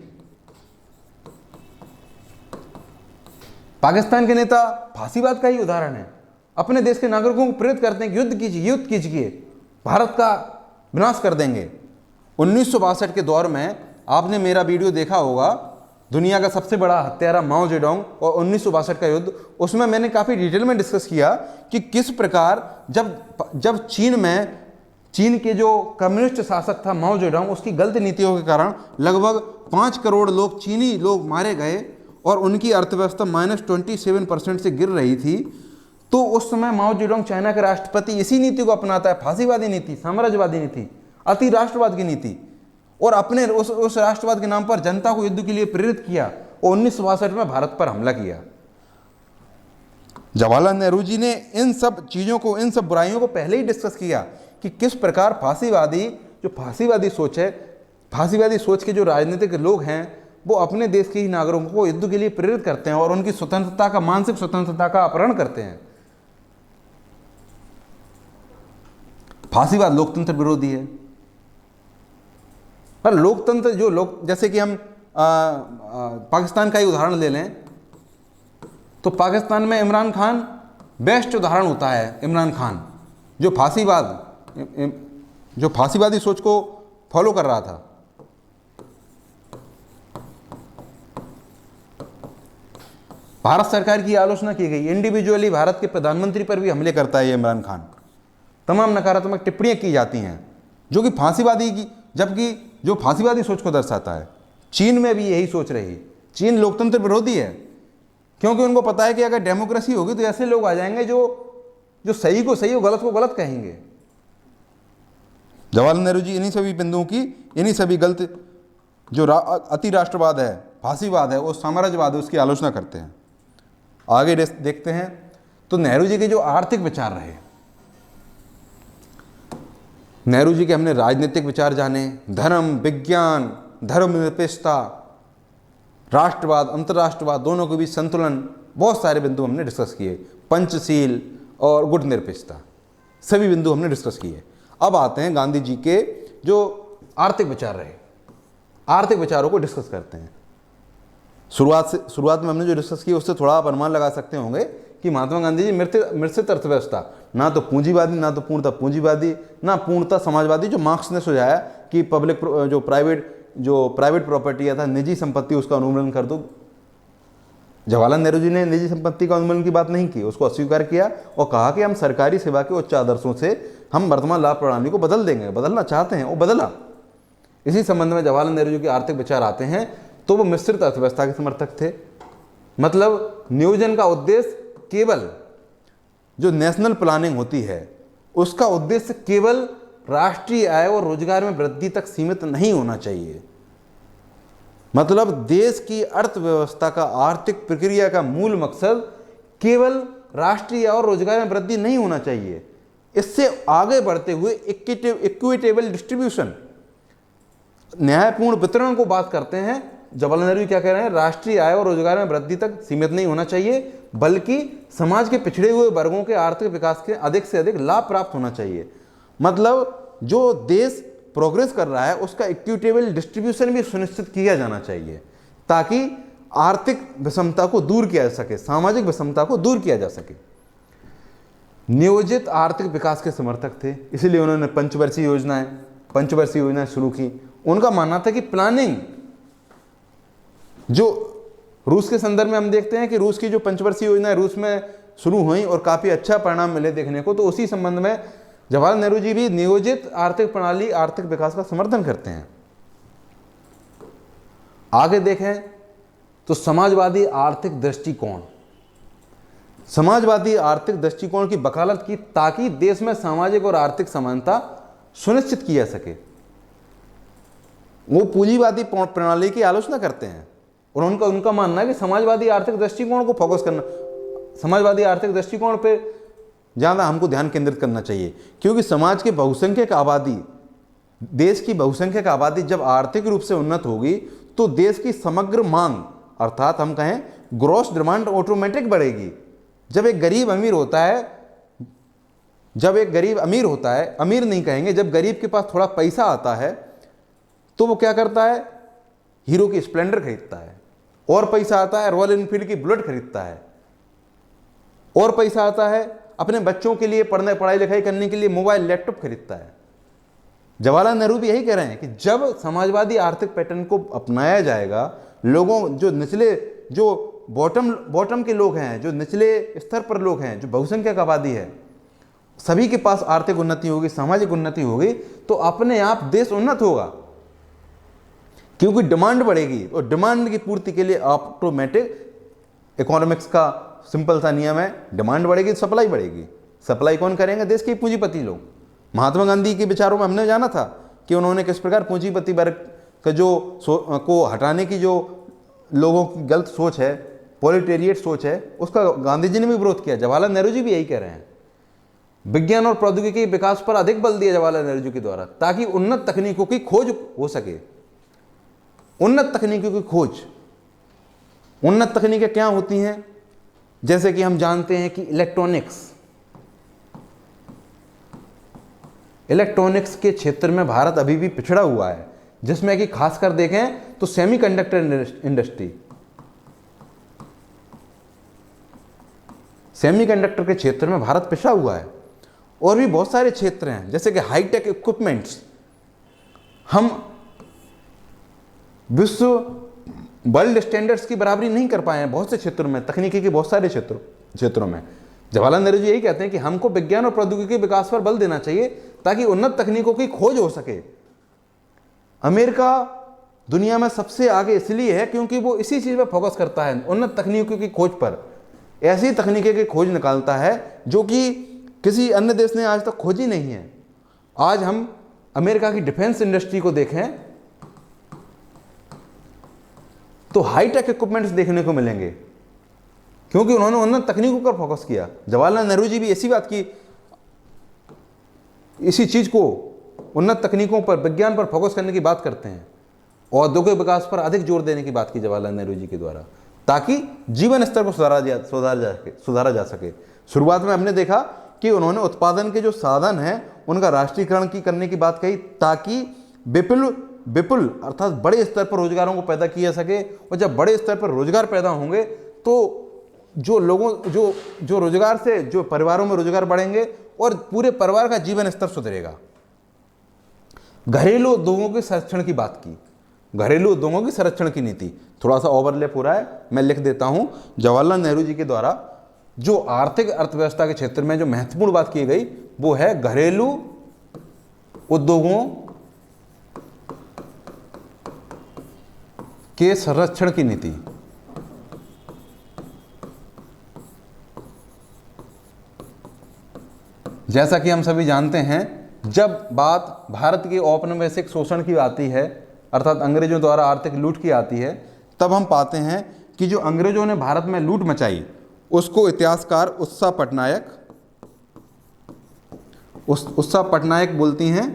पाकिस्तान के नेता फांसीवाद का ही उदाहरण है। अपने देश के नागरिकों को प्रेरित करते हैं कि युद्ध कीजिए, युद्ध कीजिए, भारत का विनाश कर देंगे। 1962 के दौर में आपने मेरा वीडियो देखा होगा, दुनिया का सबसे बड़ा हत्यारा माओ जेडोंग और 1962 का युद्ध, उसमें मैंने काफ़ी डिटेल में डिस्कस किया कि किस प्रकार जब चीन के जो कम्युनिस्ट शासक था माओ जेडोंग, उसकी गलत नीतियों के कारण लगभग 5 करोड़ लोग, चीनी लोग मारे गए और उनकी अर्थव्यवस्था -27% से गिर रही थी। तो उस समय माओ जेडोंग चाइना के राष्ट्रपति इसी नीति को अपनाता है, फांसीवादी नीति, साम्राज्यवादी नीति, अति राष्ट्रवाद की नीति, और अपने उस राष्ट्रवाद के नाम पर जनता को युद्ध के लिए प्रेरित किया और 1962 में भारत पर हमला किया। जवाहरलाल नेहरू जी ने इन सब चीज़ों को, इन सब बुराइयों को पहले ही डिस्कस किया कि किस प्रकार फांसीवादी सोच है, फांसीवादी सोच के जो राजनीतिक लोग हैं वो अपने देश के ही नागरिकों को युद्ध के लिए प्रेरित करते हैं और उनकी स्वतंत्रता का, मानसिक स्वतंत्रता का अपहरण करते हैं। फांसीवाद लोकतंत्र विरोधी है। पर लोकतंत्र जो लोग, जैसे कि हम पाकिस्तान का ही उदाहरण ले लें, तो पाकिस्तान में इमरान खान बेस्ट उदाहरण होता है। इमरान खान जो फांसीवादी सोच को फॉलो कर रहा था। भारत सरकार की आलोचना की गई, इंडिविजुअली भारत के प्रधानमंत्री पर भी हमले करता है ये इमरान खान। तमाम नकारात्मक टिप्पणियां की जाती हैं जो कि जबकि जो फांसीवादी सोच को दर्शाता है। चीन में भी यही सोच रही। चीन लोकतंत्र विरोधी है, क्योंकि उनको पता है कि अगर डेमोक्रेसी होगी तो ऐसे लोग आ जाएंगे जो सही को सही और गलत को गलत कहेंगे। जवाहरलाल नेहरू जी इन्हीं सभी बिंदुओं की, इन्हीं सभी गलत जो अति राष्ट्रवाद है, फांसीवाद है, वो साम्राज्यवाद है, उसकी आलोचना करते हैं। आगे देखते हैं तो नेहरू जी के जो आर्थिक विचार रहे, नेहरू जी के हमने राजनीतिक विचार जाने, धर्म, विज्ञान, धर्मनिरपेक्षता, राष्ट्रवाद, अंतर्राष्ट्रवाद, दोनों के बीच संतुलन, बहुत सारे बिंदु हमने डिस्कस किए। पंचशील और गुट निरपेक्षता, सभी बिंदु हमने डिस्कस किए। अब आते हैं गांधी जी के जो आर्थिक विचार रहे, आर्थिक विचारों को डिस्कस करते हैं। शुरुआत में हमने जो डिस्कस किया उससे थोड़ा आप अनुमान लगा सकते होंगे कि महात्मा गांधी जी मिश्रित अर्थव्यवस्था, ना तो पूंजीवादी, ना तो पूर्णतः पूंजीवादी, ना पूर्णतः समाजवादी, जो मार्क्स ने सुझाया कि जो प्राइवेट प्रॉपर्टी था, निजी संपत्ति, उसका उन्मूलन कर दो। जवाहरलाल नेहरू जी ने निजी संपत्ति का उन्मूलन की बात नहीं की, उसको अस्वीकार किया और कहा कि हम सरकारी सेवा के उच्च आदर्शों से हम वर्तमान लाभ प्रणाली को बदल देंगे, बदलना चाहते हैं, वो बदला। इसी संबंध में जवाहरलाल नेहरू जी के आर्थिक विचार आते हैं तो वो मिश्रित अर्थव्यवस्था के समर्थक थे। मतलब नियोजन का उद्देश्य केवल, जो नेशनल प्लानिंग होती है उसका उद्देश्य केवल राष्ट्रीय आय और रोजगार में वृद्धि तक सीमित नहीं होना चाहिए। मतलब देश की अर्थव्यवस्था का, आर्थिक प्रक्रिया का मूल मकसद केवल राष्ट्रीय और रोजगार में वृद्धि नहीं होना चाहिए। इससे आगे बढ़ते हुए इक्विटेबल डिस्ट्रीब्यूशन, न्यायपूर्ण वितरण को बात करते हैं। जवाहरलाल नेहरू क्या कह रहे हैं? राष्ट्रीय आय और रोजगार में वृद्धि तक सीमित नहीं होना चाहिए, बल्कि समाज के पिछड़े हुए वर्गों के आर्थिक विकास के अधिक से अधिक लाभ प्राप्त होना चाहिए। मतलब जो देश प्रोग्रेस कर रहा है उसका इक्विटेबल डिस्ट्रीब्यूशन भी सुनिश्चित किया जाना चाहिए, ताकि आर्थिक विषमता को दूर किया जा सके, सामाजिक विषमता को दूर किया जा सके। नियोजित आर्थिक विकास के समर्थक थे, इसलिए उन्होंने पंचवर्षीय योजनाएं शुरू की। उनका मानना था कि प्लानिंग, जो रूस के संदर्भ में हम देखते हैं कि रूस की जो पंचवर्षीय योजना रूस में शुरू हुई और काफी अच्छा परिणाम मिले देखने को, तो उसी संबंध में जवाहरलाल नेहरू जी भी नियोजित आर्थिक प्रणाली, आर्थिक विकास का समर्थन करते हैं। आगे देखें तो समाजवादी आर्थिक दृष्टिकोण की वकालत की, ताकि देश में सामाजिक और आर्थिक समानता सुनिश्चित की जा सके। वो पूंजीवादी प्रणाली की आलोचना करते हैं और उनका मानना है कि समाजवादी आर्थिक दृष्टिकोण को फोकस करना, समाजवादी आर्थिक दृष्टिकोण पे ज़्यादा हमको ध्यान केंद्रित करना चाहिए, क्योंकि समाज के बहुसंख्यक आबादी, देश की बहुसंख्यक आबादी जब आर्थिक रूप से उन्नत होगी तो देश की समग्र मांग, अर्थात हम कहें ग्रॉस डिमांड ऑटोमेटिक बढ़ेगी। जब एक गरीब अमीर होता है, अमीर नहीं कहेंगे, जब गरीब के पास थोड़ा पैसा आता है तो वो क्या करता है, हीरो की स्प्लेंडर खरीदता है, और पैसा आता है रॉयल एनफील्ड की बुलेट खरीदता है, और पैसा आता है अपने बच्चों के लिए पढ़ाई लिखाई करने के लिए मोबाइल लैपटॉप खरीदता है। जवाहरलाल नेहरू भी यही कह रहे हैं कि जब समाजवादी आर्थिक पैटर्न को अपनाया जाएगा, लोगों जो निचले, जो बॉटम के लोग हैं, जो निचले स्तर पर लोग हैं, जो बहुसंख्यक आबादी है, सभी के पास आर्थिक उन्नति होगी, सामाजिक उन्नति होगी, तो अपने आप देश उन्नत होगा, क्योंकि डिमांड बढ़ेगी और डिमांड की पूर्ति के लिए ऑटोमेटिक इकोनॉमिक्स का सिंपल सा नियम है, डिमांड बढ़ेगी तो सप्लाई बढ़ेगी। सप्लाई कौन करेंगे? देश के पूंजीपति लोग। महात्मा गांधी के विचारों में हमने जाना था कि उन्होंने किस प्रकार पूंजीपति वर्ग का को हटाने की जो लोगों की गलत सोच है, प्रोलेटेरिएट सोच है, उसका गांधी जी ने भी विरोध किया। जवाहरलाल नेहरू जी भी यही कह रहे हैं। विज्ञान और प्रौद्योगिकी के विकास पर अधिक बल दिया जवाहरलाल नेहरू जी के द्वारा, ताकि उन्नत तकनीकों की खोज हो सके। उन्नत तकनीकों की खोज, उन्नत तकनीकें क्या होती हैं? जैसे कि हम जानते हैं कि इलेक्ट्रॉनिक्स के क्षेत्र में भारत अभी भी पिछड़ा हुआ है, जिसमें कि खासकर देखें तो सेमीकंडक्टर के क्षेत्र में भारत पिछड़ा हुआ है। और भी बहुत सारे क्षेत्र हैं, जैसे कि हाईटेक इक्विपमेंट्स, हम वर्ल्ड स्टैंडर्ड्स की बराबरी नहीं कर पाए हैं बहुत से क्षेत्रों में, तकनीकी के बहुत सारे क्षेत्रों में। जवाहरलाल नेहरू जी यही कहते हैं कि हमको विज्ञान और प्रौद्योगिकी के विकास पर बल देना चाहिए, ताकि उन्नत तकनीकों की खोज हो सके। अमेरिका दुनिया में सबसे आगे इसलिए है क्योंकि वो इसी चीज पर फोकस करता है, उन्नत तकनीकों की खोज पर। ऐसी तकनीकी की खोज निकालता है जो कि किसी अन्य देश ने आज तक खोजी नहीं है। आज हम अमेरिका की डिफेंस इंडस्ट्री को देखें तो हाईटेक इक्विपमेंट्स देखने को मिलेंगे, क्योंकि उन्होंने उन्नत तकनीकों पर फोकस किया। जवाहरलाल नेहरू जी भी इसी बात की, इसी चीज को, उन्नत तकनीकों पर, विज्ञान पर फोकस करने की बात करते हैं। औद्योगिक विकास पर अधिक जोर देने की बात की जवाहरलाल नेहरू जी के द्वारा, ताकि जीवन स्तर को सुधारा जा सके। शुरुआत में हमने देखा कि उन्होंने उत्पादन के जो साधन हैं उनका राष्ट्रीयकरण करने की बात कही, ताकि विपुल अर्थात बड़े स्तर पर रोजगारों को पैदा किया सके। और जब बड़े स्तर पर रोजगार पैदा होंगे तो जो रोजगार से जो परिवारों में रोजगार बढ़ेंगे और पूरे परिवार का जीवन स्तर सुधरेगा। घरेलू उद्योगों के संरक्षण की बात की, घरेलू उद्योगों की संरक्षण की नीति, थोड़ा सा ओवरलैप हो रहा है, मैं लिख देता हूं। जवाहरलाल नेहरू जी के द्वारा जो आर्थिक अर्थव्यवस्था के क्षेत्र में जो महत्वपूर्ण बात की गई वो है घरेलू उद्योगों के संरक्षण की नीति। जैसा कि हम सभी जानते हैं, जब बात भारत के औपनिवेशिक शोषण की आती है, अर्थात अंग्रेजों द्वारा आर्थिक लूट की आती है, तब हम पाते हैं कि जो अंग्रेजों ने भारत में लूट मचाई उसको इतिहासकार उत्सा पटनायक बोलती हैं,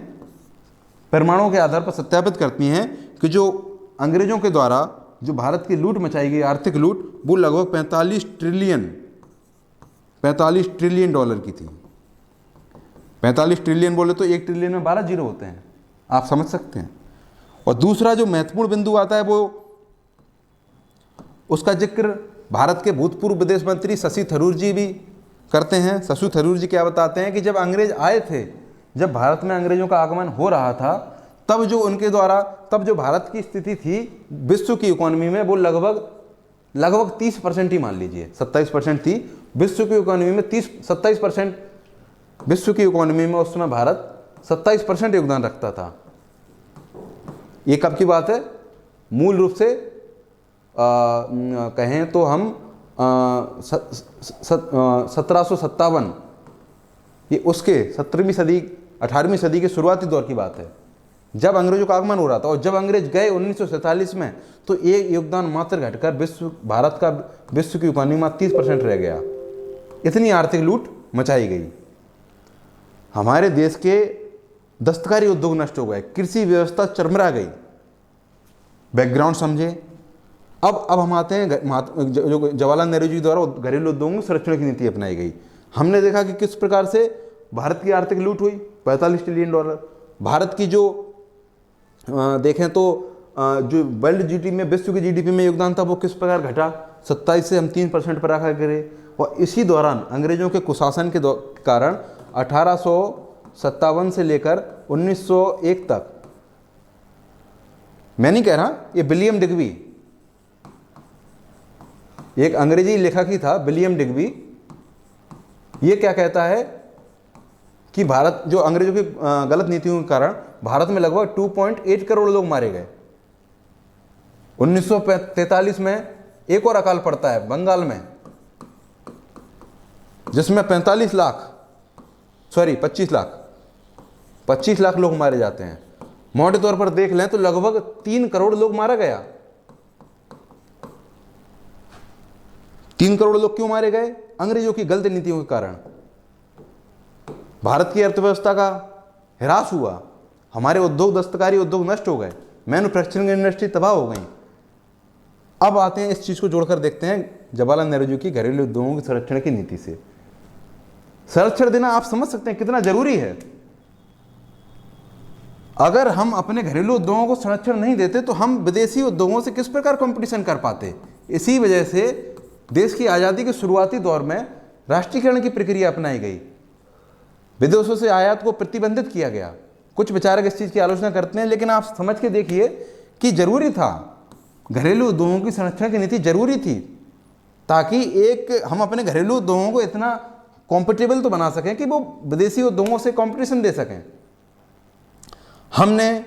प्रमाणों के आधार पर सत्यापित करती हैं कि जो अंग्रेजों के द्वारा जो भारत की लूट मचाई गई, आर्थिक लूट, वो लगभग 45 ट्रिलियन डॉलर की थी। 45 ट्रिलियन बोले तो 1 ट्रिलियन में 12 जीरो होते हैं, आप समझ सकते हैं। और दूसरा जो महत्वपूर्ण बिंदु आता है वो उसका जिक्र भारत के भूतपूर्व विदेश मंत्री शशि थरूर जी भी करते हैं। शशि थरूर जी क्या बताते हैं कि जब अंग्रेज आए थे, जब भारत में अंग्रेजों का आगमन हो रहा था, तब जो उनके द्वारा तब जो भारत की स्थिति थी विश्व की इकोनॉमी में, वो लगभग 30% ही मान लीजिए, 27% थी विश्व की इकोनॉमी में। 27% विश्व की इकोनॉमी में उस समय भारत 27% योगदान रखता था। ये कब की बात है? मूल रूप से कहें तो हम 1757, ये उसके 17वीं सदी 18वीं सदी के शुरुआती दौर की बात है, जब अंग्रेजों का आगमन हो रहा था। और जब अंग्रेज गए 1947 में, तो ये योगदान मात्र घटकर भारत का विश्व की इकोनॉमी में 30% रह गया। इतनी आर्थिक लूट मचाई गई। हमारे देश के दस्तकारी उद्योग नष्ट हो गए, कृषि व्यवस्था चरमरा गई। बैकग्राउंड समझे। अब हम आते हैं जो जवाहरलाल नेहरू जी द्वारा घरेलू उद्योगों में संरक्षण की नीति अपनाई गई। हमने देखा कि किस प्रकार से भारत की आर्थिक लूट हुई, 45 ट्रिलियन डॉलर। भारत की जो देखें तो जो वर्ल्ड जीडीपी में, विश्व की जीडीपी में योगदान था, वो किस प्रकार घटा, 27 से हम 3% पर आकर गिरे। और इसी दौरान अंग्रेजों के कुशासन के कारण 1857 से लेकर 1901 तक, मैं नहीं कह रहा, ये विलियम डिग्बी, एक अंग्रेजी लेखक ही था विलियम डिग्बी, ये क्या कहता है कि भारत जो अंग्रेजों की गलत नीतियों के कारण भारत में लगभग 2.8 करोड़ लोग मारे गए। 1943 में एक और अकाल पड़ता है बंगाल में, जिसमें 25 लाख लोग मारे जाते हैं। मोटे तौर पर देख लें तो लगभग 3 करोड़ लोग मारा गया। 3 करोड़ लोग क्यों मारे गए? अंग्रेजों की गलत नीतियों के कारण। भारत की अर्थव्यवस्था का ह्रास हुआ, हमारे उद्योग, दस्तकारी उद्योग नष्ट हो गए, मैन्युफैक्चरिंग इंडस्ट्री तबाह हो गई। अब आते हैं, इस चीज को जोड़कर देखते हैं जवाहरलाल नेहरू जी की घरेलू उद्योगों के संरक्षण की नीति से। संरक्षण देना आप समझ सकते हैं कितना जरूरी है। अगर हम अपने घरेलू उद्योगों को संरक्षण नहीं देते तो हम विदेशी उद्योगों से किस प्रकार कंपटीशन कर पाते। इसी वजह से देश की आज़ादी के शुरुआती दौर में राष्ट्रीयकरण की प्रक्रिया अपनाई गई, विदेशों से आयात को प्रतिबंधित किया गया। कुछ विचारक इस चीज़ की आलोचना करते हैं, लेकिन आप समझ के देखिए कि जरूरी था, घरेलू उद्योगों की संरक्षण की नीति जरूरी थी, ताकि हम अपने घरेलू उद्योगों को इतना कॉम्पिटेबल तो बना सकें कि वो विदेशी उद्योगों से कंपटीशन दे सकें। हमने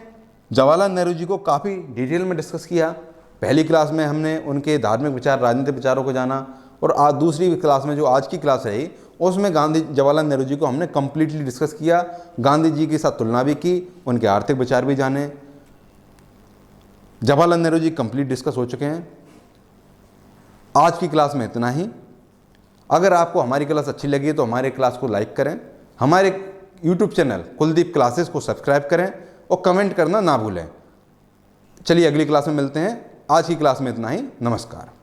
जवाहरलाल नेहरू जी को काफ़ी डिटेल में डिस्कस किया। पहली क्लास में हमने उनके धार्मिक विचार, राजनीतिक विचारों को जाना, और आज दूसरी क्लास में जो आज की क्लास रही उसमें जवाहरलाल नेहरू जी को हमने कम्प्लीटली डिस्कस किया, गांधी जी के साथ तुलना भी की, उनके आर्थिक विचार भी जाने। जवाहरलाल नेहरू जी कंप्लीट डिस्कस हो चुके हैं। आज की क्लास में इतना ही। अगर आपको हमारी क्लास अच्छी लगी तो हमारे क्लास को लाइक करें, हमारे यूट्यूब चैनल कुलदीप क्लासेस को सब्सक्राइब करें और कमेंट करना ना भूलें। चलिए अगली क्लास में मिलते हैं। आज की क्लास में इतना ही। नमस्कार।